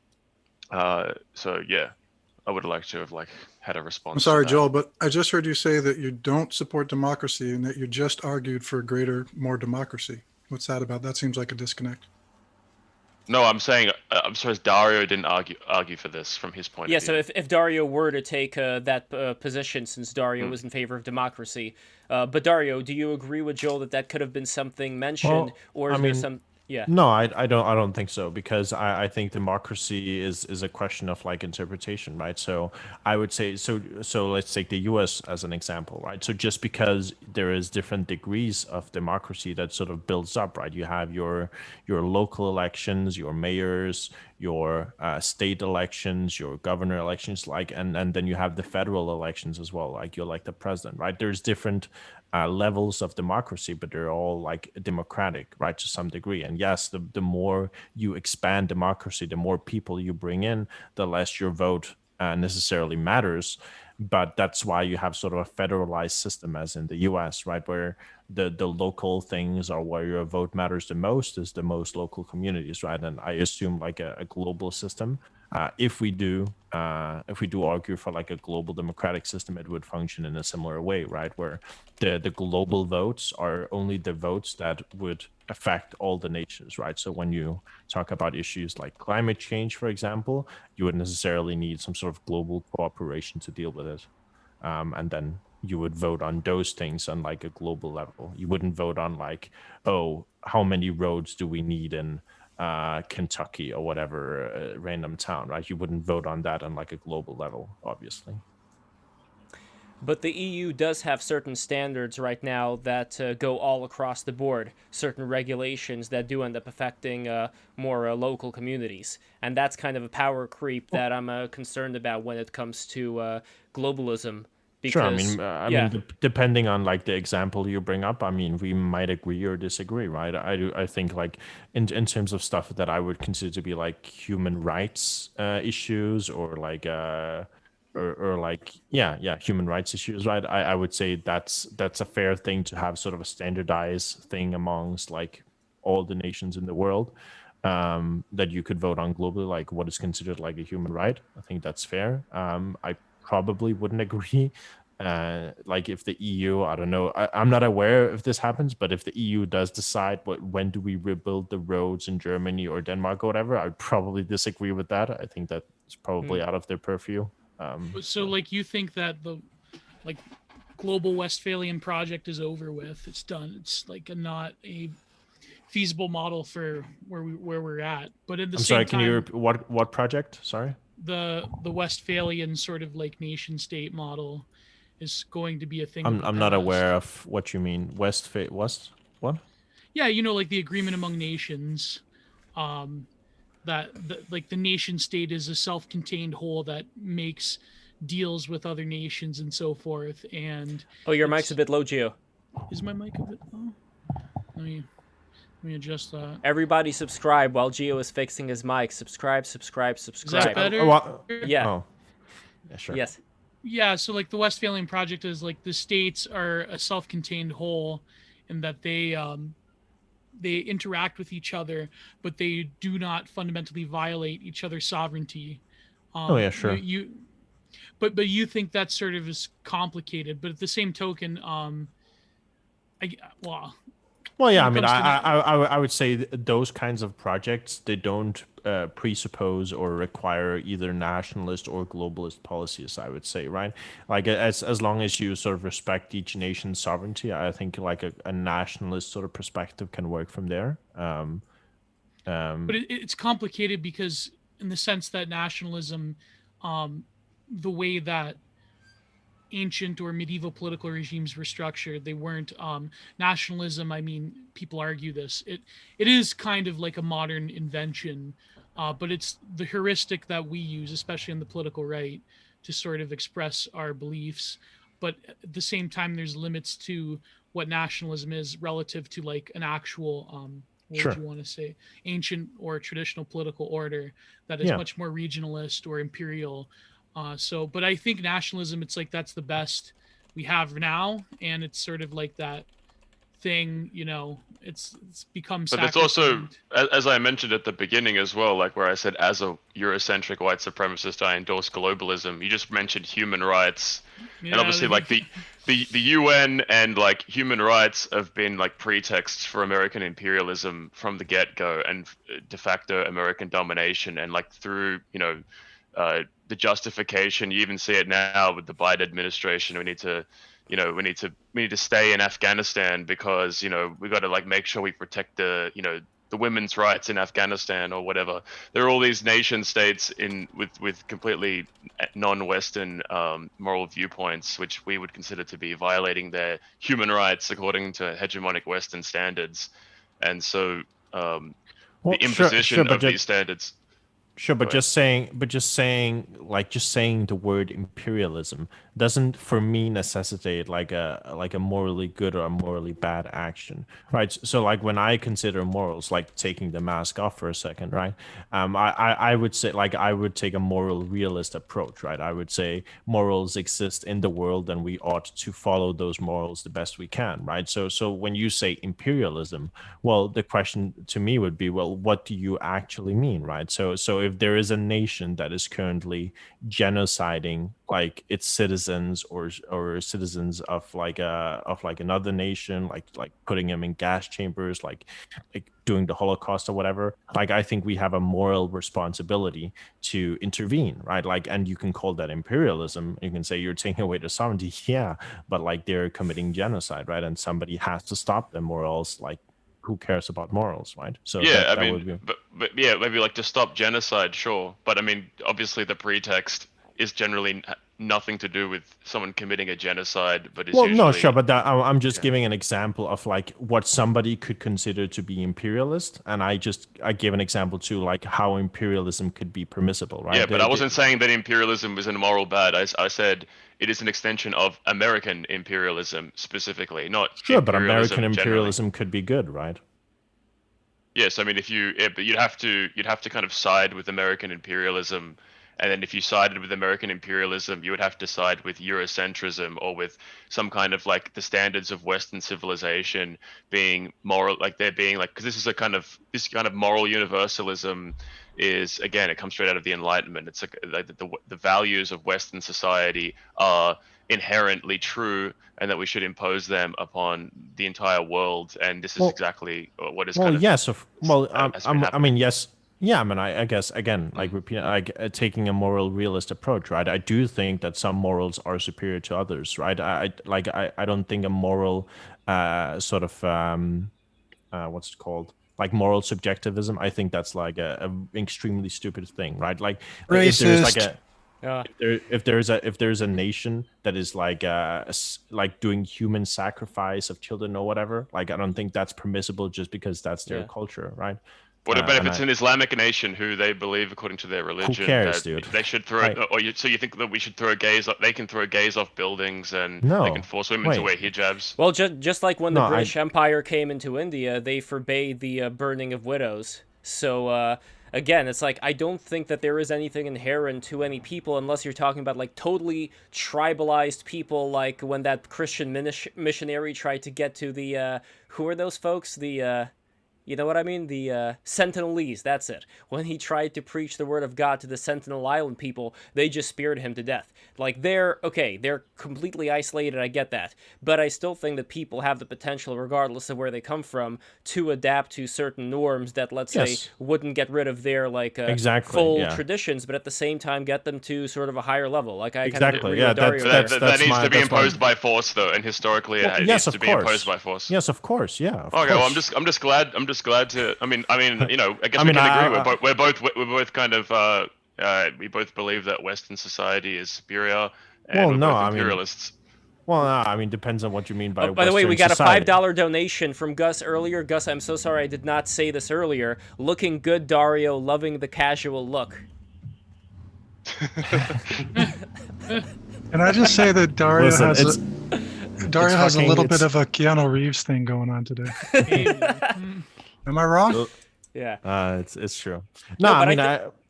yeah, I would like to have like had a response. I'm sorry, to that. Joel, but I just heard you say that you don't support democracy and that you just argued for greater, more democracy. What's that about? That seems like a disconnect. No, I'm saying I'm surprised Dario didn't argue for this from his point of view. Yeah, so if Dario were to take that position, since Dario was in favor of democracy, but Dario, do you agree with Joel that could have been something mentioned, or is there some? Yeah. No, I don't think so, because I think democracy is a question of like interpretation, right? So I would say so let's take the US as an example, right? So just because there is different degrees of democracy that sort of builds up, right? You have your local elections, your mayors, your state elections, your governor elections, like, and then you have the federal elections as well, like you elect the president, right? There's different levels of democracy, but they're all like democratic, right, to some degree. And yes, the more you expand democracy, the more people you bring in, the less your vote necessarily matters. But that's why you have sort of a federalized system, as in the US, right, where the local things are where your vote matters the most, is the most local communities, right? And I assume like a global system, if we do argue for like a global democratic system, it would function in a similar way, right, where the global votes are only the votes that would affect all the nations, right? So when you talk about issues like climate change, for example, you would necessarily need some sort of global cooperation to deal with it, and then you would vote on those things on like a global level. You wouldn't vote on like, oh, how many roads do we need in Kentucky or whatever random town, right? You wouldn't vote on that on like a global level, obviously. But the EU does have certain standards right now that go all across the board, certain regulations that do end up affecting more local communities. And that's kind of a power creep that I'm concerned about when it comes to globalism. Because, sure, I mean, depending on like the example you bring up, I mean, we might agree or disagree, right? I think like in terms of stuff that I would consider to be like human rights issues, or like human rights issues, right? I would say that's a fair thing to have sort of a standardized thing amongst like all the nations in the world, that you could vote on globally, like what is considered like a human right. I think that's fair. I probably wouldn't agree. Like if the EU, I don't know, I'm not aware if this happens, but if the EU does decide when do we rebuild the roads in Germany or Denmark or whatever, I'd probably disagree with that. I think that's probably out of their purview. So like you think that the like global Westphalian project is over with, it's done, it's like not a feasible model for where we're at, but at the same time, can you repeat what project? Sorry. The Westphalian sort of like nation state model is going to be a thing. I'm not aware of what you mean. What? Yeah, you know, like the agreement among nations, that like the nation state is a self-contained whole that makes deals with other nations and so forth. And your mic's a bit low, Gio. Is my mic a bit low? Let me adjust that. Everybody subscribe while Gio is fixing his mic. Subscribe. Is that better? Yeah. Oh. Yeah, sure. Yes. Yeah, so like the Westphalian project is like the states are a self-contained whole in that they interact with each other, but they do not fundamentally violate each other's sovereignty. Sure. But you think that sort of is complicated, but at the same token, Well, yeah, I mean, I would say those kinds of projects, they don't presuppose or require either nationalist or globalist policies, I would say, right? Like as long as you sort of respect each nation's sovereignty, I think like a nationalist sort of perspective can work from there. But it's complicated because in the sense that nationalism, the way that ancient or medieval political regimes were structured, they weren't nationalism. I mean, people argue this. It is kind of like a modern invention, but it's the heuristic that we use, especially on the political right, to sort of express our beliefs. But at the same time, there's limits to what nationalism is relative to like an actual what would you want to say, ancient or traditional political order that is much more regionalist or imperial. But I think nationalism, it's like that's the best we have now, and it's sort of like that thing, it's become But it's also, sacrosanct. as I mentioned at the beginning as well, like where I said, as a Eurocentric white supremacist, I endorse globalism. You just mentioned human rights, and Yeah, obviously, like the UN and like human rights have been like pretexts for American imperialism from the get-go, and de facto American domination, and like through the justification. You even see it now with the Biden administration. We need to stay in Afghanistan because we got to like make sure we protect the women's rights in Afghanistan or whatever. There are all these nation states with completely non-Western moral viewpoints, which we would consider to be violating their human rights according to hegemonic Western standards, and so the imposition of these standards. Sure, but just saying the word imperialism doesn't, for me, necessitate like a morally good or a morally bad action, right? So like when I consider morals, like taking the mask off for a second, right? I would say like I would take a moral realist approach, right? I would say morals exist in the world, and we ought to follow those morals the best we can, right? So when you say imperialism, well, the question to me would be, well, what do you actually mean, right? So if there is a nation that is currently genociding like its citizens or citizens of like another nation, like putting them in gas chambers, like doing the Holocaust or whatever, like I think we have a moral responsibility to intervene, right? Like, and you can call that imperialism. You can say you're taking away their sovereignty, yeah, but like they're committing genocide, right? And somebody has to stop them, or else like who cares about morals, right? So yeah, that would be... but yeah, maybe like to stop genocide, sure, but I mean, obviously the pretext is generally nothing to do with someone committing a genocide, but it's usually... no, sure, but I'm just giving an example of like what somebody could consider to be imperialist, and I gave an example to like how imperialism could be permissible, right? Yeah, but I wasn't saying that imperialism was an immoral bad. I said it is an extension of American imperialism specifically, not sure, but American imperialism generally could be good, right? Yes, I mean but you'd have to kind of side with American imperialism, and then if you sided with American imperialism, you would have to side with Eurocentrism or with some kind of like the standards of Western civilization being moral, like they're being like, because this kind of moral universalism is, again, it comes straight out of the Enlightenment. It's like the values of Western society are inherently true, and that we should impose them upon the entire world. And this is exactly what is kind of... yes, I mean, yes. Yeah, I mean, I guess, again, like taking a moral realist approach, right? I do think that some morals are superior to others, right? I don't think a moral sort of what's it called? Like moral subjectivism. I think that's like a extremely stupid thing, right? Like racist. If there's a nation that is like doing human sacrifice of children or whatever, like I don't think that's permissible just because that's their culture, right? What about if it's an Islamic nation who they believe, according to their religion, who cares, dude? They should throw, so you think that we should throw gays? They can throw gays off buildings, and they can force women to wear hijabs. Well, just like when the British Empire came into India, they forbade the burning of widows. So again, it's like I don't think that there is anything inherent to any people unless you're talking about like totally tribalized people, like when that Christian missionary tried to get to the who are those folks? You know what I mean? The Sentinelese, that's it. When he tried to preach the word of God to the Sentinel Island people, they just speared him to death. Like, they're completely isolated, I get that. But I still think that people have the potential, regardless of where they come from, to adapt to certain norms that, let's say, wouldn't get rid of their, like, full traditions, but at the same time get them to sort of a higher level. Like, I kind of agree with Dario. That needs to be imposed by force, though, and historically it needs to be imposed by force. Yes, of course, yeah. Okay, well, I'm just glad to. I mean, I guess we can agree. We're both kind of. We both believe that Western society is superior, and we're both imperialists. I mean, depends on what you mean by. By the way, we got a $5 donation from Gus earlier. Gus, I'm so sorry I did not say this earlier. Looking good, Dario. Loving the casual look. Can I just say that Dario has a little bit of a Keanu Reeves thing going on today. Am I wrong? Yeah. It's true. No, I mean,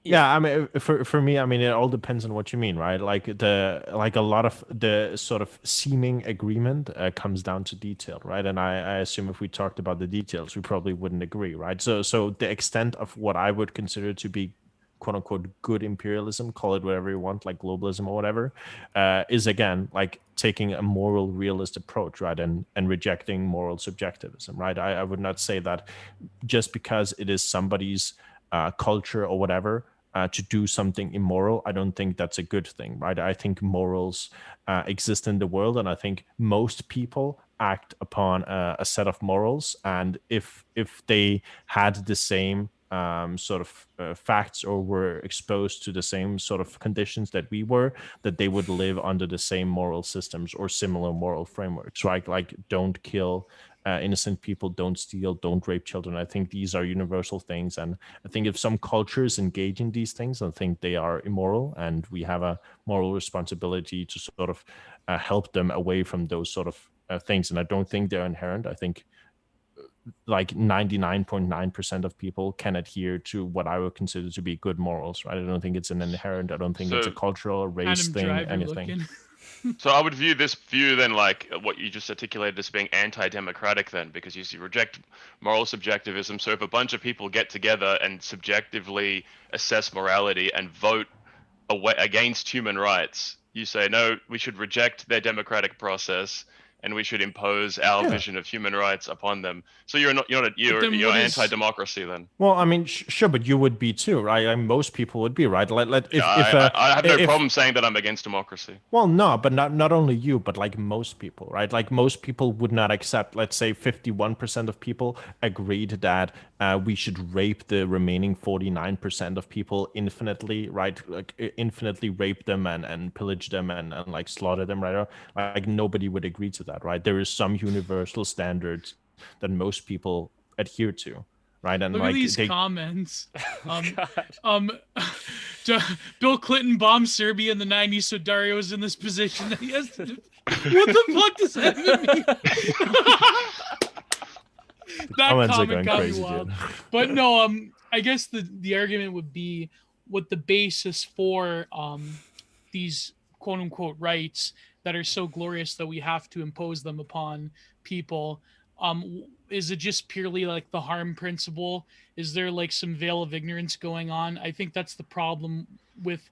Yeah, I mean, for me, I mean, it all depends on what you mean, right? Like a lot of the sort of seeming agreement comes down to detail, right? And I assume if we talked about the details, we probably wouldn't agree, right? So the extent of what I would consider to be quote unquote good imperialism, call it whatever you want, like globalism or whatever, is again like taking a moral realist approach, right? And rejecting moral subjectivism, right? I would not say that just because it is somebody's culture or whatever to do something immoral, I don't think that's a good thing, right? I think morals exist in the world, and I think most people act upon a set of morals, and if they had the same sort of facts or were exposed to the same sort of conditions that we were, that they would live under the same moral systems or similar moral frameworks, right? Like don't kill innocent people, don't steal, don't rape children. I think these are universal things, and I think if some cultures engage in these things, I think they are immoral, and we have a moral responsibility to sort of help them away from those sort of things. And I don't think they're inherent. I think like 99.9% of people can adhere to what I would consider to be good morals, right? I don't think it's an inherent. I don't think it's a cultural or race Adam thing, Driver anything. looking. So I would view this view then like what you just articulated as being anti-democratic then, because you reject moral subjectivism. So if a bunch of people get together and subjectively assess morality and vote against human rights, you say no, we should reject their democratic process and we should impose our vision of human rights upon them. So you're what is- anti-democracy then. Well, I mean, sure, but you would be too, right? I mean, most people would be, right? I have no problem saying that I'm against democracy. Well, no, but not only you, but like most people, right? Like most people would not accept, let's say 51% of people agreed that we should rape the remaining 49% of people infinitely, right? Like infinitely rape them and pillage them and like slaughter them, right? Like nobody would agree to that, right? There is some universal standards that most people adhere to. Right, and look like at these comments. Bill Clinton bombed Serbia in the 90s, so Dario is in this position that he has to do. What the fuck does that mean? That comment got me wild. But no, I guess the argument would be what the basis for these quote unquote rights that are so glorious that we have to impose them upon people. Is it just purely like the harm principle? Is there like some veil of ignorance going on? I think that's the problem with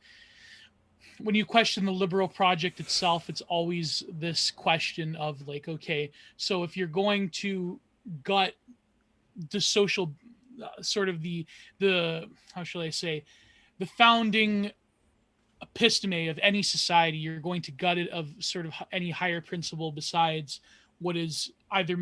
when you question the liberal project itself. It's always this question of like, okay, so if you're going to gut the social sort of the how shall I say, the founding episteme of any society, you're going to gut it of sort of any higher principle besides what is either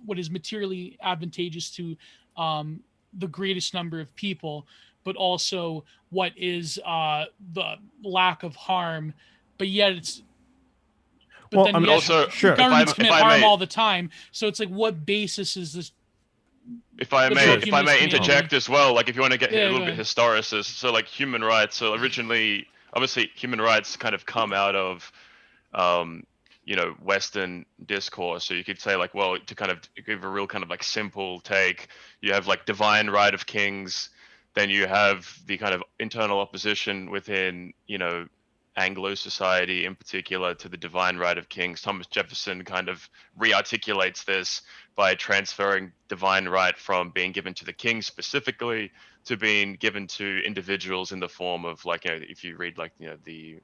what is materially advantageous to the greatest number of people, but also what is the lack of harm. But yet it's sure, governments commit harm all the time. So it's like, what basis is this? If I may interject as well, like if you want to get a little bit historicist, so like human rights. So originally, obviously, human rights kind of come out of Western discourse. So you could say like, well, to kind of give a real kind of like simple take, you have like divine right of kings, then you have the kind of internal opposition within, Anglo society in particular to the divine right of kings. Thomas Jefferson kind of re-articulates this by transferring divine right from being given to the king specifically to being given to individuals in the form of like, if you read like, the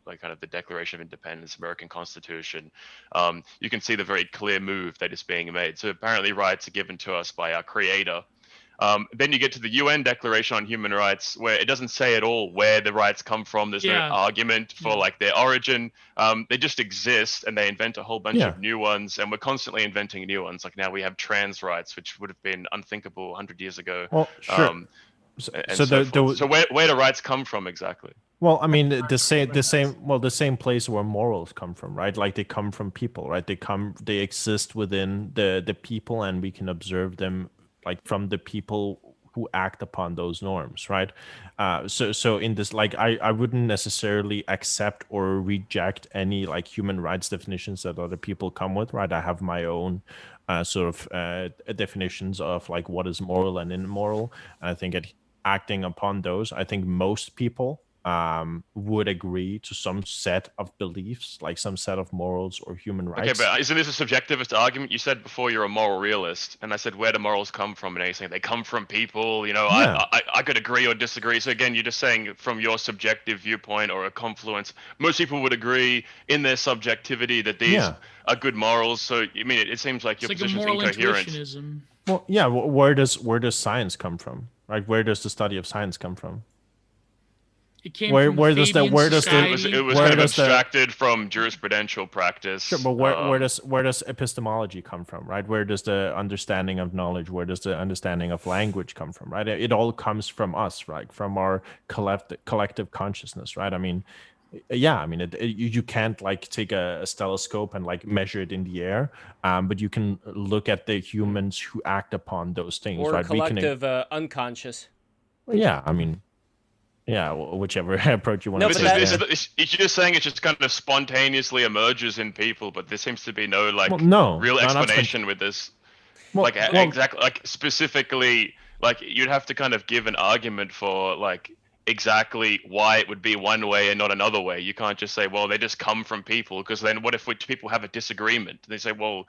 like kind of the Declaration of Independence, American Constitution, you can see the very clear move that is being made. So apparently rights are given to us by our creator. Then you get to the UN Declaration on Human Rights, where it doesn't say at all where the rights come from. There's no argument for like their origin. They just exist, and they invent a whole bunch of new ones, and we're constantly inventing new ones. Like now we have trans rights, which would have been unthinkable 100 years ago. Well, sure. So where do rights come from exactly? Well, I mean, the same place where morals come from, right? Like they come from people, right? They exist within the people, and we can observe them like from the people who act upon those norms, right? So in this, like, I wouldn't necessarily accept or reject any like human rights definitions that other people come with, right? I have my own sort of definitions of like what is moral and immoral, and I think acting upon those, I think most people would agree to some set of beliefs, like some set of morals or human rights. Okay, but isn't this a subjectivist argument? You said before you're a moral realist, and I said, where do morals come from? And you're saying they come from people. You know, Yeah. I could agree or disagree. So again, you're just saying from your subjective viewpoint or a confluence, most people would agree in their subjectivity that these are good morals. So I mean, it seems like It's your like a position's moral incoherent. intuitionism. Well, yeah. Where does science come from? Right? Where does the study of science come from? It came Where- from where does the- Fabian where does the- society. It was Where kind of does the- abstracted from jurisprudential practice. Sure, but where does epistemology come from, right? Where does the understanding of knowledge, where does the understanding of language come from, right? It all comes from us, right? From our collective consciousness, right? I mean, yeah, I mean, you can't like take a telescope and like measure it in the air, but you can look at the humans who act upon those things, Or right? collective unconscious. Yeah, I mean, yeah, whichever approach you want No, to but take. that- You're just saying it just kind of spontaneously emerges in people, but there seems to be no like Well, no, real not explanation with this. Well, Like well, exactly, like specifically, like you'd have to kind of give an argument for like exactly why it would be one way and not another way. You can't just say, well, they just come from people, because then what if people have a disagreement? They say, well,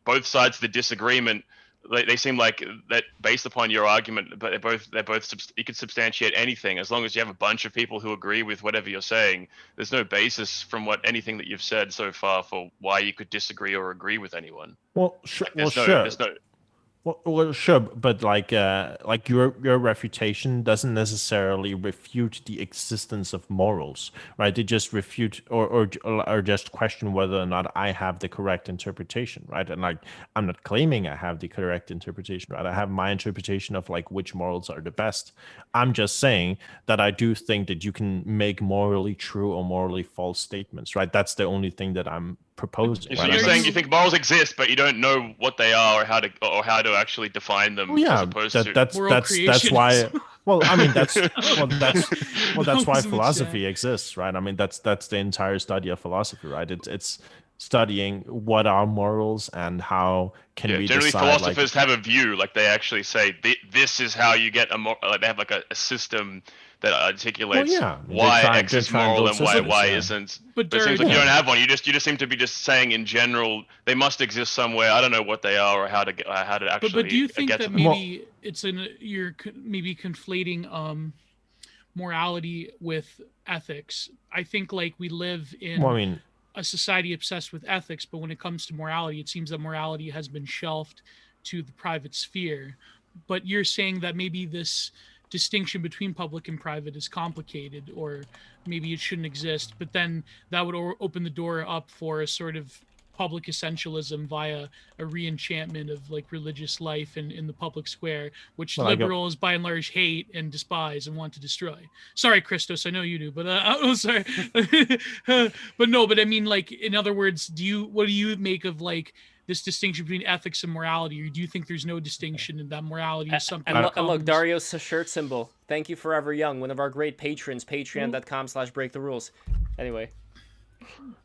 both sides of the disagreement, they seem like that based upon your argument, but they're both you could substantiate anything as long as you have a bunch of people who agree with whatever you're saying. There's no basis from anything that you've said so far for why you could disagree or agree with anyone. well, sure, Like, sure. there's no Well, sure, but like your refutation doesn't necessarily refute the existence of morals, right? They just refute or just question whether or not I have the correct interpretation, right? And like I'm not claiming I have the correct interpretation, right? I have my interpretation of like which morals are the best. I'm just saying that I do think that you can make morally true or morally false statements, right? That's the only thing that I'm proposing. So right? you're I'm saying not- you think morals exist, but you don't know what they are or how to actually define them, Oh, yeah, as opposed to that's Moral that's why. creationism. Well, I mean that's well that's why That was in the philosophy chat. exists, right? I mean that's the entire study of philosophy, right? It's studying what are morals and how can we generally decide. philosophers have a view, like they actually say this is how you get like they have like a system that articulates yeah, they're why trying- X they're is trying to moral build and systems, why yeah. isn't. But It seems like Dario, you don't have one. You just seem to be just saying in general they must exist somewhere. I don't know what they are or how to actually. but do you think get that to them. maybe you're maybe conflating morality with ethics? I think like we live in Well, I mean, a society obsessed with ethics, but when it comes to morality, it seems that morality has been shelved to the private sphere. But you're saying that maybe this distinction between public and private is complicated, or maybe it shouldn't exist, but then that would open the door up for a sort of public essentialism via a re-enchantment of like religious life in the public square, which Well, I go- liberals by and large hate and despise and want to destroy. Sorry, Christos, I know you do, but oh, sorry. But no, but I mean, like, in other words, what do you make of like this distinction between ethics and morality, or do you think there's no distinction in that morality is something And, that and look, comes- Dario's shirt symbol. Thank you, Forever Young, one of our great patrons. Patreon.com/breaktherules. Anyway.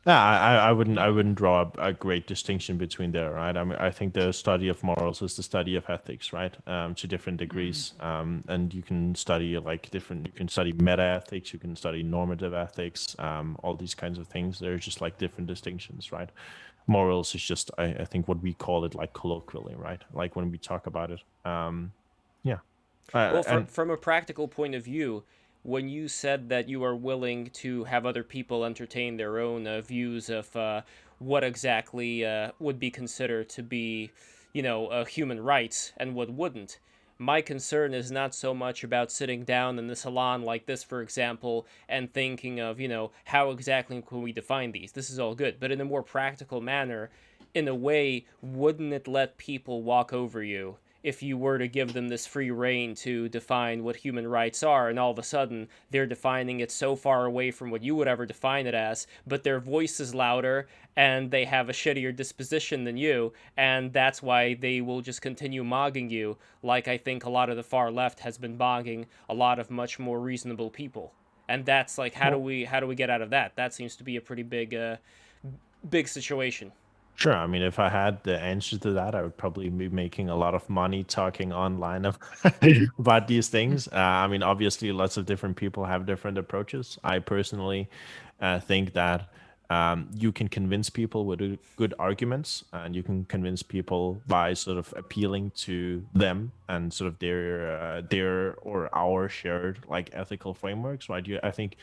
yeah, I wouldn't draw up a great distinction between there, right? I mean, I think the study of morals is the study of ethics, right? To different degrees, and you can study like different. You can study meta ethics, you can study normative ethics, all these kinds of things. They're just like different distinctions, right? Morals is just I think what we call it like colloquially, right? Like when we talk about it, yeah. Well, And- from a practical point of view, when you said that you are willing to have other people entertain their own views of what exactly would be considered to be, human rights and what wouldn't, my concern is not so much about sitting down in a salon like this, for example, and thinking of, how exactly can we define these? This is all good. But in a more practical manner, in a way, wouldn't it let people walk over you if you were to give them this free reign to define what human rights are, and all of a sudden they're defining it so far away from what you would ever define it as, but their voice is louder and they have a shittier disposition than you, and that's why they will just continue mogging you, like I think a lot of the far left has been mogging a lot of much more reasonable people. And that's like, how do we get out of that? That seems to be a pretty big situation. Sure. I mean, if I had the answer to that, I would probably be making a lot of money talking online about these things. I mean, obviously, lots of different people have different approaches. I personally think that you can convince people with good arguments, and you can convince people by sort of appealing to them and sort of their or our shared like ethical frameworks, right? I think,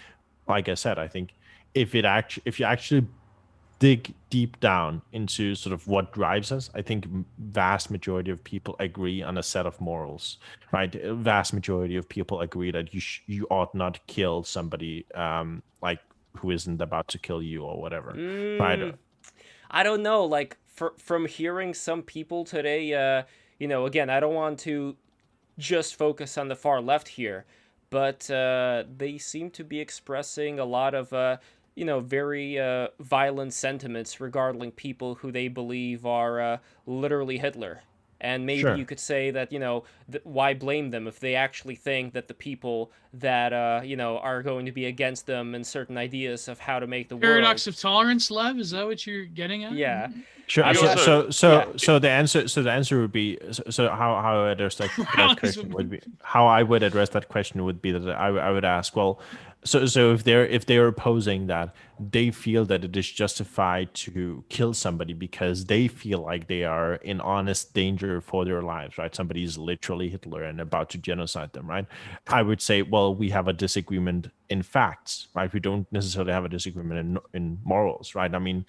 like I said, I think if you actually dig deep down into sort of what drives us, I think vast majority of people agree on a set of morals, right? A vast majority of people agree that you ought not kill somebody like who isn't about to kill you or whatever, right? I don't know. Like from hearing some people today, again, I don't want to just focus on the far left here, but they seem to be expressing a lot of very violent sentiments regarding people who they believe are literally Hitler. And maybe you Sure. could say that, why blame them if they actually think that the people that, are going to be against them and certain ideas of how to make the Paradox world. of tolerance, Lev. Is that what you're getting at? Yeah. Sure. I We mean, also yeah. The answer would be how I address that question would be Paradox how I would address that question would be that I would ask, well, so if they're opposing that, they feel that it is justified to kill somebody because they feel like they are in honest danger for their lives, right? Somebody is literally Hitler and about to genocide them, right? I would say, well, we have a disagreement in facts, right? We don't necessarily have a disagreement in morals, right? I mean,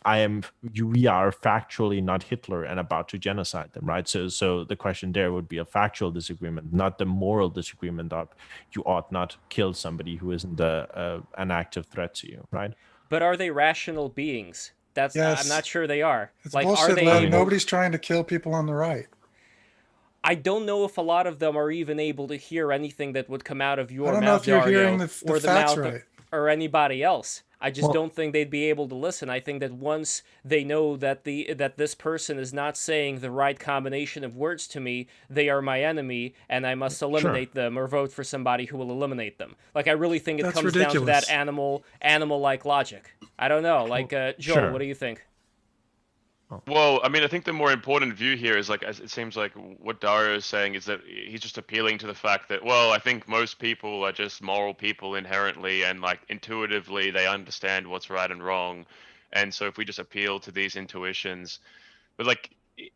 we are factually not Hitler and about to genocide them, right? So the question there would be a factual disagreement, not the moral disagreement of you ought not kill somebody who isn't an active threat to you, right? But are they rational beings? I'm Yes, not sure they are. it's Like, are bullshit, they Lev. able? Nobody's trying to kill people on the right. I don't know if a lot of them are even able to hear anything that would come out of I your don't know mouth, if you're hearing Dario, the or the facts mouth right. or anybody else. I just Well, don't think they'd be able to listen. I think that once they know that this person is not saying the right combination of words to me, they are my enemy, and I must Sure. eliminate them or vote for somebody who will eliminate them. Like I really think it That's comes down to that ridiculous. animal like logic. I don't know. Like Joel, what Sure. do you think? Well, I mean, I think the more important view here is like, as it seems like what Dario is saying is that he's just appealing to the fact that, well, I think most people are just moral people inherently, and like intuitively they understand what's right and wrong. And so if we just appeal to these intuitions, but like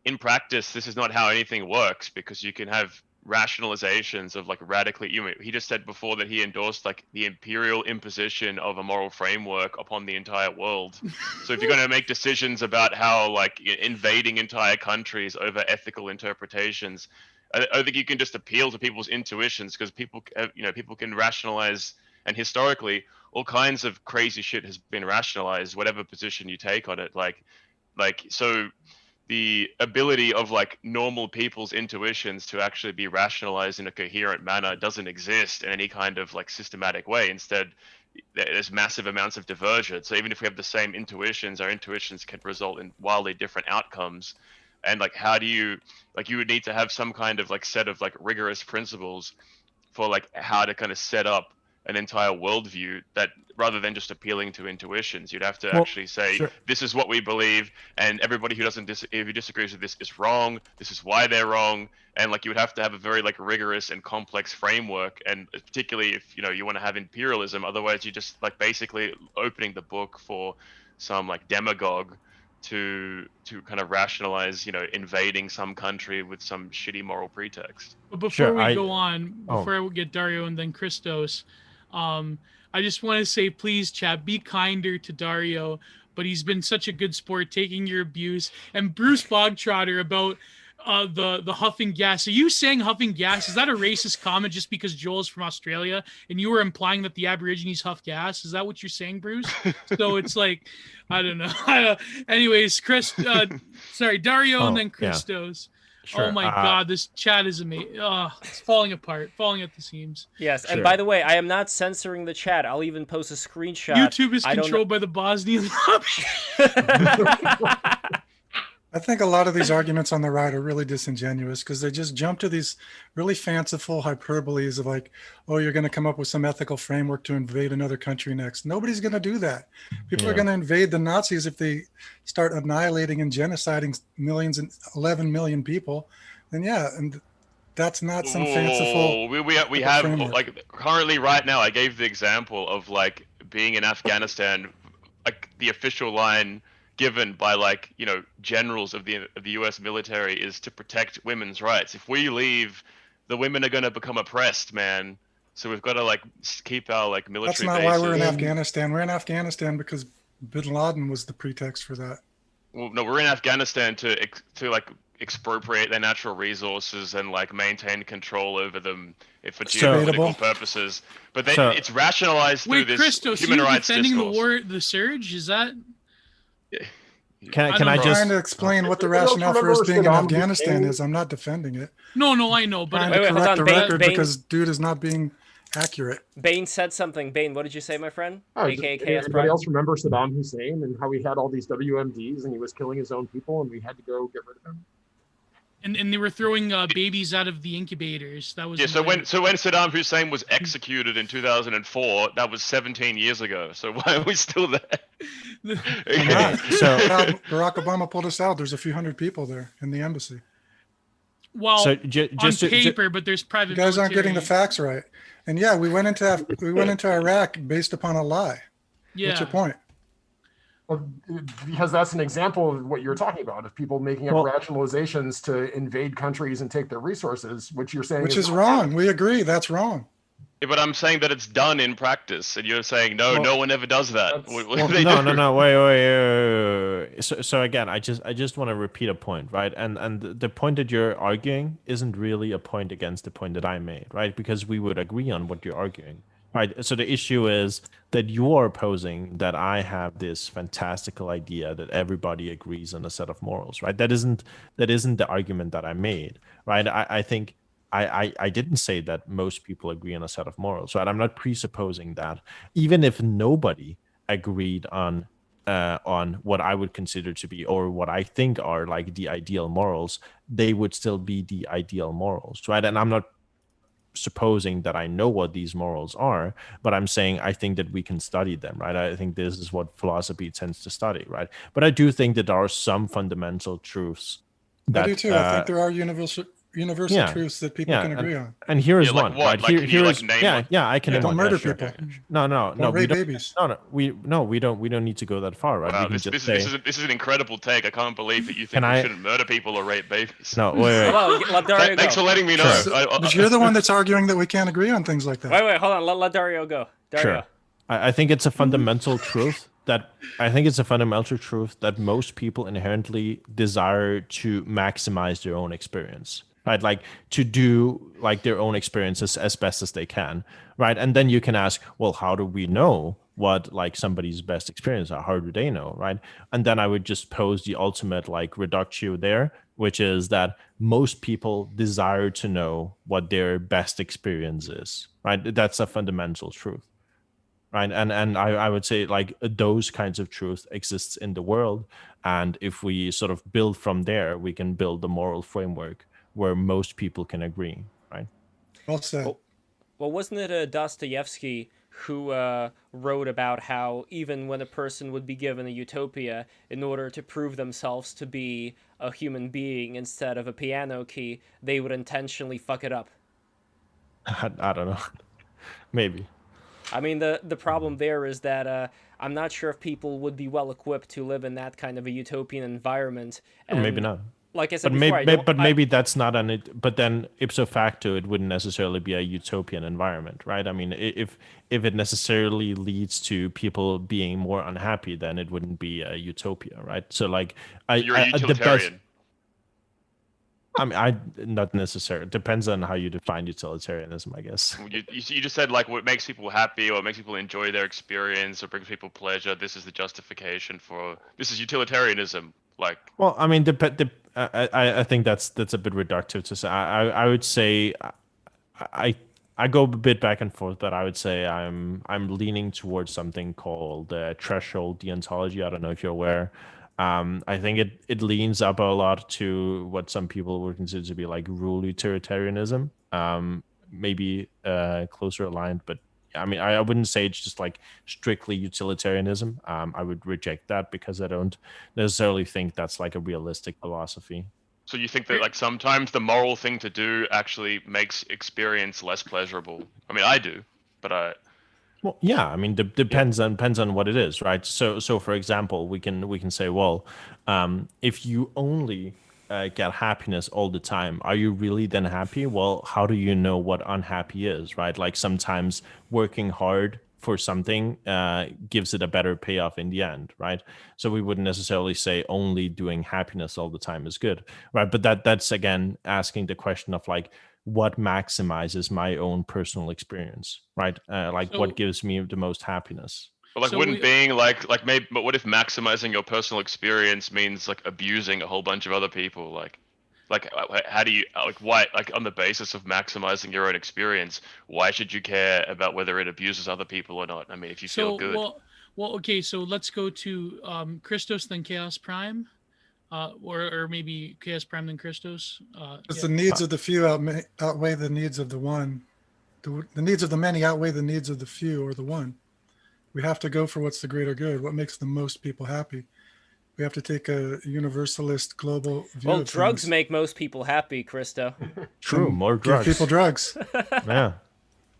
in practice, this is not how anything works, because you can have rationalizations of like radically, he just said before that he endorsed like the imperial imposition of a moral framework upon the entire world. So if you're going to make decisions about how like invading entire countries over ethical interpretations, I think you can just appeal to people's intuitions, because people can rationalize, and historically all kinds of crazy shit has been rationalized, whatever position you take on it. So the ability of like normal people's intuitions to actually be rationalized in a coherent manner doesn't exist in any kind of like systematic way. Instead, there's massive amounts of divergence. So even if we have the same intuitions, our intuitions can result in wildly different outcomes. And like, how do you, like, you would need to have some kind of like set of like rigorous principles for like how to kind of set up an entire worldview, that rather than just appealing to intuitions, you'd have to Well, actually say, sure. this is what we believe, and everybody who disagrees with this is wrong. This is why they're wrong. And like, you would have to have a very like rigorous and complex framework, and particularly if you want to have imperialism. Otherwise, you just like basically opening the book for some like demagogue to kind of rationalize invading some country with some shitty moral pretext. But before Sure. we go on, Oh, before I get Dario and then Christos, I just want to say, please, chat, be kinder to Dario. But he's been such a good sport, taking your abuse. And Bruce Bogtrotter about the huffing gas. Are you saying huffing gas? Is that a racist comment just because Joel's from Australia and you were implying that the Aborigines huff gas? Is that what you're saying, Bruce? So it's like, I don't know. Anyways, Dario and oh, then yeah, Christos. Oh sure. my God, this chat is amazing. It's falling apart, falling at the seams. Yes, and by Sure. the way, I am not censoring the chat. I'll even post a screenshot. YouTube is I don't know. controlled by the Bosnian lobby. I think a lot of these arguments on the right are really disingenuous because they just jump to these really fanciful hyperboles of like, oh, you're going to come up with some ethical framework to invade another country next. Nobody's going to do that. People are going to invade the Nazis if they start annihilating and genociding millions and 11 million people. Then yeah, and that's not some fanciful. We have framework. like currently right now. I gave the example of like being in Afghanistan, like the official line given by like generals of the U.S. military is to protect women's rights. If we leave, the women are going to become oppressed, man. So we've got to like keep our like military. That's not bases. why we're in Afghanistan. We're in Afghanistan because Bin Laden was the pretext for that. Well, no, we're in Afghanistan to like expropriate their natural resources and like maintain control over them for geopolitical purposes. But it's rationalized through this Christos, human rights defending discourse. the surge? Is that? Can I I'm just trying to explain what the rationale for us being in Afghanistan is? I'm not defending it. No, I know, but I'm trying to correct the record because dude is not being accurate. Bane said something. Bane, what did you say, my friend? AKA anybody else remember Saddam Hussein and how he had all these WMDs and he was killing his own people and we had to go get rid of him? And they were throwing babies out of the incubators. That was So when Saddam Hussein was executed in 2004, that was 17 years ago. So why are we still there? So Barack Obama pulled us out. There's a few hundred people there in the embassy. Well, so on paper, but there's private. You guys aren't getting the facts right. And yeah, we went into Iraq based upon a lie. Yeah. What's your point? Well, because that's an example of what you're talking about, of people making up rationalizations to invade countries and take their resources, which you're saying is wrong. We agree, that's wrong. Yeah, but I'm saying that it's done in practice, and you're saying no one ever does that. No, wait. So again, I just want to repeat a point, right? And the point that you're arguing isn't really a point against the point that I made, right? Because we would agree on what you're arguing. Right. So the issue is that you're opposing that I have this fantastical idea that everybody agrees on a set of morals, right? That isn't the argument that I made, right? I think I didn't say that most people agree on a set of morals, right? I'm not presupposing that. Even if nobody agreed on what I would consider to be, or what I think are like the ideal morals, they would still be the ideal morals, right? And I'm not supposing that I know what these morals are, but I'm saying I think that we can study them, right? I think this is what philosophy tends to study, right? But I do think that there are some fundamental truths that, I do too. I think there are universal truths that people can agree on. And here is one, what? right? Like, here is I can don't murder people. No, rape babies. We don't need to go that far, right? Wow, we this is an incredible take. I can't believe that you think we shouldn't murder people or rape babies. No, wait. Well, Dario Thanks for letting me know. Sure. But you're the one that's arguing that we can't agree on things like that. Wait, hold on. Let Dario go. Dario. Sure. I think it's a fundamental truth that most people inherently desire to maximize their own experience. Right, like to do like their own experiences as best as they can, right? And then you can ask, well, how do we know what like somebody's best experience are? How do they know, right? And then I would just pose the ultimate like reductio there, which is that most people desire to know what their best experience is, right? That's a fundamental truth, right? And I would say like those kinds of truth exists in the world, and if we sort of build from there, we can build the moral framework where most people can agree, right? Well said. Well, wasn't it Dostoevsky who wrote about how even when a person would be given a utopia, in order to prove themselves to be a human being instead of a piano key, they would intentionally fuck it up? I don't know. Maybe. I mean, the problem there is that I'm not sure if people would be well equipped to live in that kind of a utopian envinement. And maybe not. Like I said but maybe that's not but then ipso facto it wouldn't necessarily be a utopian environment, right? I mean, if it necessarily leads to people being more unhappy, then it wouldn't be a utopia, right? So like you're a utilitarian. Not necessarily. It depends on how you define utilitarianism, I guess. You just said like what makes people happy or makes people enjoy their experience or brings people pleasure. This is the justification for this is utilitarianism. Like, well, I mean, I think that's a bit reductive to say. I would say I go a bit back and forth, but I would say I'm leaning towards something called threshold deontology. I don't know if you're aware. I think it leans up a lot to what some people would consider to be like rule utilitarianism, maybe closer aligned, but I mean, I wouldn't say it's just like strictly utilitarianism. I would reject that because I don't necessarily think that's like a realistic philosophy. So you think that like sometimes the moral thing to do actually makes experience less pleasurable? I mean, I do, but Well, yeah, I mean, depends on what it is, right? So for example, we can say, well, if you only get happiness all the time, are you really then happy? Well, how do you know what unhappy is, right? Like sometimes working hard for something gives it a better payoff in the end, right? So we wouldn't necessarily say only doing happiness all the time is good, right? But that's again asking the question of like, what maximizes my own personal experience, right? Like So- what gives me the most happiness. but like So wouldn't we- being like maybe, but what if maximizing your personal experience means like abusing a whole bunch of other people? Like how do you like why like on the basis of maximizing your own experience, why should you care about whether it abuses other people or not? I mean, if you feel good. Well, okay. So let's go to Christos then Chaos Prime, or maybe Chaos Prime then Christos. Because the needs of the few outweigh the needs of the one. The needs of the many outweigh the needs of the few or the one. We have to go for what's the greater good, what makes the most people happy. We have to take a universalist global view Well, of drugs things. make most people happy, Christo. True, And more give drugs. people drugs. Yeah,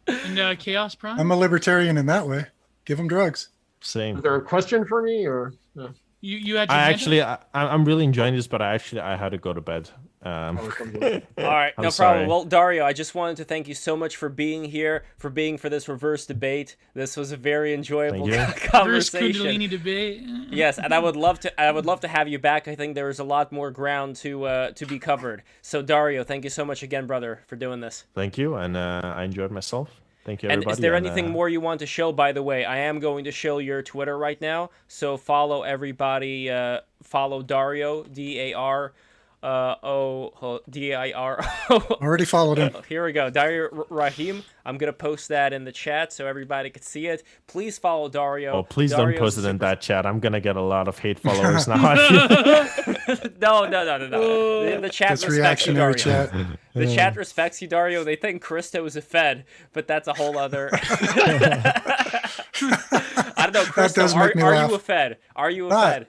And Chaos Prime. I'm a libertarian in that way. Give them drugs. same. Is there a question for me or? No? You had your I hand actually, up? I'm really enjoying this, but I had to go to bed. Oh, it comes with- All right, I'm no sorry. problem. Well, Dario, I just wanted to thank you so much for being here, for this reverse debate. This was a very enjoyable Thank you. First conversation. Kundalini debate. Yes, and I would love to have you back. I think there is a lot more ground to be covered. So, Dario, thank you so much again, brother, for doing this. Thank you, and I enjoyed myself. Thank you, And everybody. is there anything more you want to show? By the way, I am going to show your Twitter right now, so follow everybody. Follow Dario, Dario. Already followed him. Here we go, Dario Rahim. I'm gonna post that in the chat so everybody can see it. Please follow Dario. Oh, please don't Dario's post a it in super- that chat. I'm gonna get a lot of hate followers now. No. The chat That's respects you, reactionary Dario. chat. The chat respects you, Dario. They think Christo is a Fed, but that's a whole other. I don't know, Christo. does make me Are laugh. you a Fed? Are you a Not. Fed?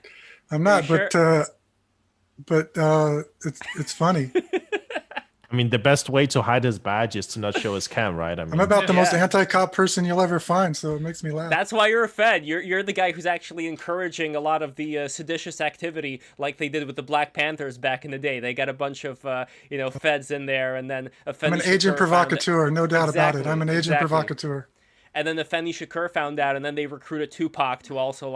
I'm not, you but it's funny. I mean, the best way to hide his badge is to not show his cam, right? I mean, I'm about the most Yeah. anti-cop person you'll ever find, so it makes me laugh. That's why you're a Fed. You're the guy who's actually encouraging a lot of the seditious activity, like they did with the Black Panthers back in the day. They got a bunch of Feds in there, and then a I'm an agent provocateur, no doubt about it. I'm an agent Exactly. provocateur. And then the Fenny Shakur found out, and then they recruited Tupac to also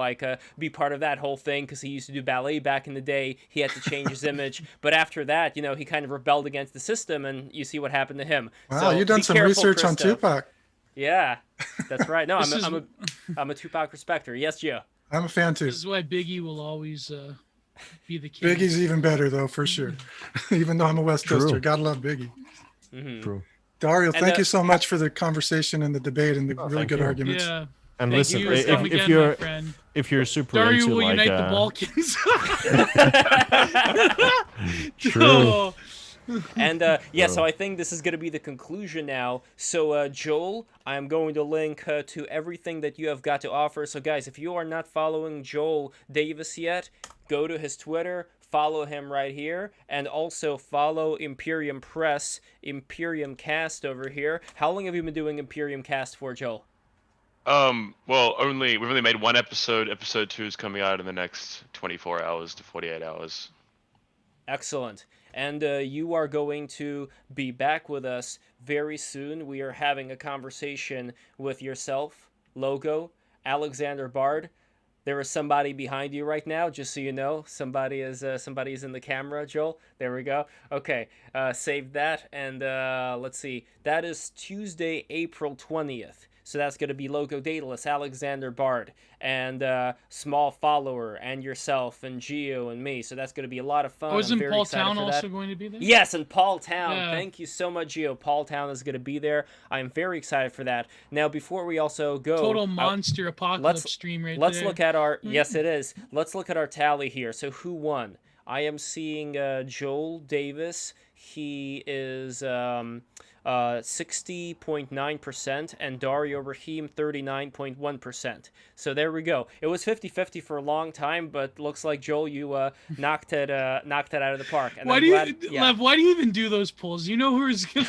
be part of that whole thing because he used to do ballet back in the day. He had to change his image, but after that, he kind of rebelled against the system, and you see what happened to him. Wow, So you've done be some careful, research on Christo. Tupac. Yeah, that's right. No, This is- I'm a Tupac respecter. Yes, Joe. I'm a fan too. This is why Biggie will always be the king. Biggie's even better though, for sure. Even though I'm a West True. Coaster, gotta love Biggie. True. Dario, And, thank you so much for the conversation and the debate and the really thank good you. arguments. Yeah. And Thank listen, you. Come again, if my you're friend. if you're super Dario into will like unite the Balkans. true. Oh, And so I think this is going to be the conclusion now. So Joel, I'm going to link to everything that you have got to offer. So guys, if you are not following Joel Davis yet, go to his Twitter, follow him right here, and also follow Imperium Press, Imperium Cast over here. How long have you been doing Imperium Cast for, Joel? Well, we've only made one episode. Episode 2 is coming out in the next 24 hours to 48 hours. Excellent. And you are going to be back with us very soon. We are having a conversation with yourself, Logo, Alexander Bard. There is somebody behind you right now, just so you know. Somebody is in the camera, Joel. There we go. Okay, save that. And let's see. That is Tuesday, April 20th. So that's going to be Loco Daedalus, Alexander Bard, and Small Follower, and yourself, and Geo, and me. So that's going to be a lot of fun. Oh, isn't I'm very Paul excited Town for also that. going to be there? Yes, and Paul Town. Yeah. Thank you so much, Geo. Paul Town is going to be there. I'm very excited for that. Now, before we also go... Total monster apocalypse stream right there. Let's look at our... Yes, it is. Let's look at our tally here. So who won? I am seeing Joel Davis. He is 60.9%, and Dario Rahim 39.1%. So there we go. It was 50-50 for a long time, but looks like, Joel, you knocked it out of the park. And Lev, why do you even do those polls? You know who's gonna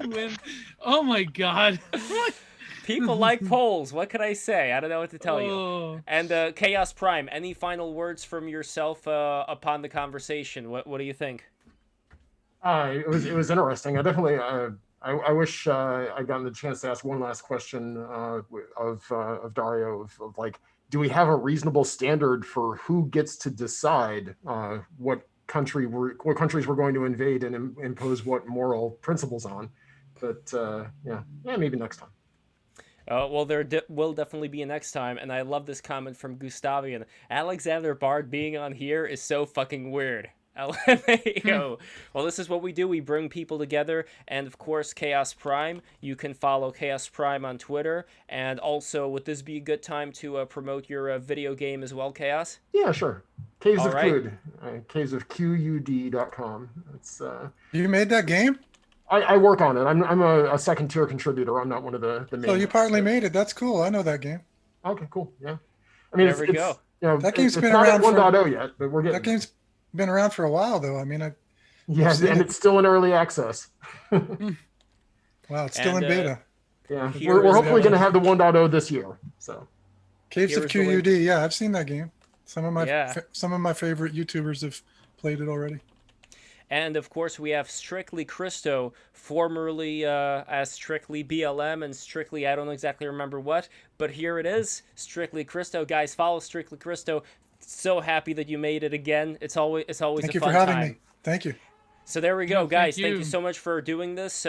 win. Oh my god. People like polls. What could I say? I don't know what to tell you. And Chaos Prime, any final words from yourself upon the conversation? What do you think? It was interesting. I definitely I wish I'd gotten the chance to ask one last question of Dario of like, do we have a reasonable standard for who gets to decide what countries we're going to invade and impose what moral principles on? But yeah, maybe next time. Well, there will definitely be a next time, and I love this comment from Gustavian. Alexander Bard being on here is so fucking weird. LMAO. Well, this is what we do. We bring people together, and of course, Chaos Prime. You can follow Chaos Prime on Twitter, and also, would this be a good time to promote your video game as well, Chaos? Yeah, sure. Caves of Qud, cavesofqud.com. It's You made that game? I work on it. I'm a second tier contributor. I'm not one of the main. So you partly made it. That's cool. I know that game. Okay, cool. Yeah. I mean, there we go. You know, that game's it's been not around at 1.0 yet, but we're getting. That game's been around for a while, though. I mean, it's still in early access. Wow, it's still in beta. Yeah, we're hopefully going to have the 1.0 this year. So, Caves of QUD. Yeah, I've seen that game. Some of my favorite YouTubers have played it already. And of course, we have Strictly Christo, formerly as Strictly BLM and Strictly, I don't exactly remember what, but here it is, Strictly Christo. Guys, follow Strictly Christo. So happy that you made it again. It's always a fun time. Thank you for having me. Thank you. So there we go, guys. Thank you so much for doing this.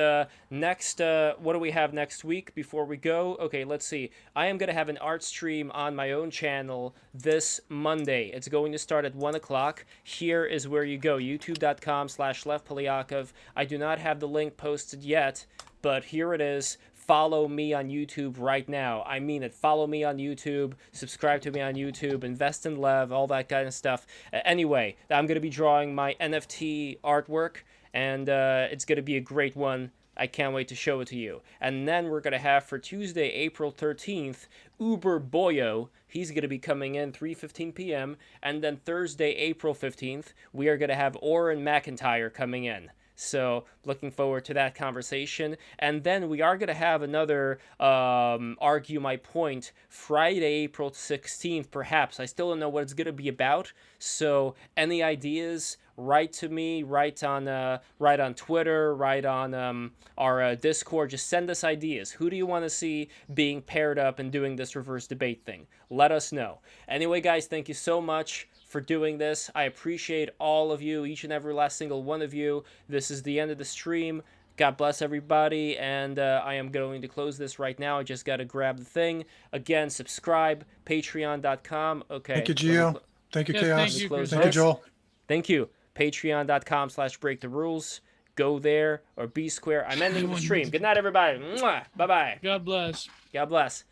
Next, what do we have next week before we go? Okay, let's see. I am going to have an art stream on my own channel this Monday. It's going to start at 1 o'clock. Here is where you go, youtube.com/Lev Polyakov. I do not have the link posted yet, but here it is. Follow me on YouTube right now. I mean it. Follow me on YouTube. Subscribe to me on YouTube. Invest in Lev. All that kind of stuff. Anyway, I'm going to be drawing my NFT artwork, and it's going to be a great one. I can't wait to show it to you. And then we're going to have for Tuesday, April 13th, Uber Boyo. He's going to be coming in 3:15 p.m. And then Thursday, April 15th, we are going to have Oren McIntyre coming in. So looking forward to that conversation. And then we are going to have another Argue My Point Friday, April 16th, perhaps. I still don't know what it's going to be about. So any ideas, write to me, write on Twitter, write on our Discord. Just send us ideas. Who do you want to see being paired up and doing this reverse debate thing? Let us know. Anyway, guys, thank you so much for doing this. I appreciate all of you, each and every last single one of you. This is the end of the stream. God bless everybody, and I am going to close this right now. I just got to grab the thing. Again, subscribe, patreon.com. Okay. Thank you, Gio. Thank you, Chaos. Thank you, Joel. Thank you. Patreon.com/breaktherules. Go there, or B Square. I'm ending the stream. Good night, everybody. Mwah. Bye-bye. God bless. God bless.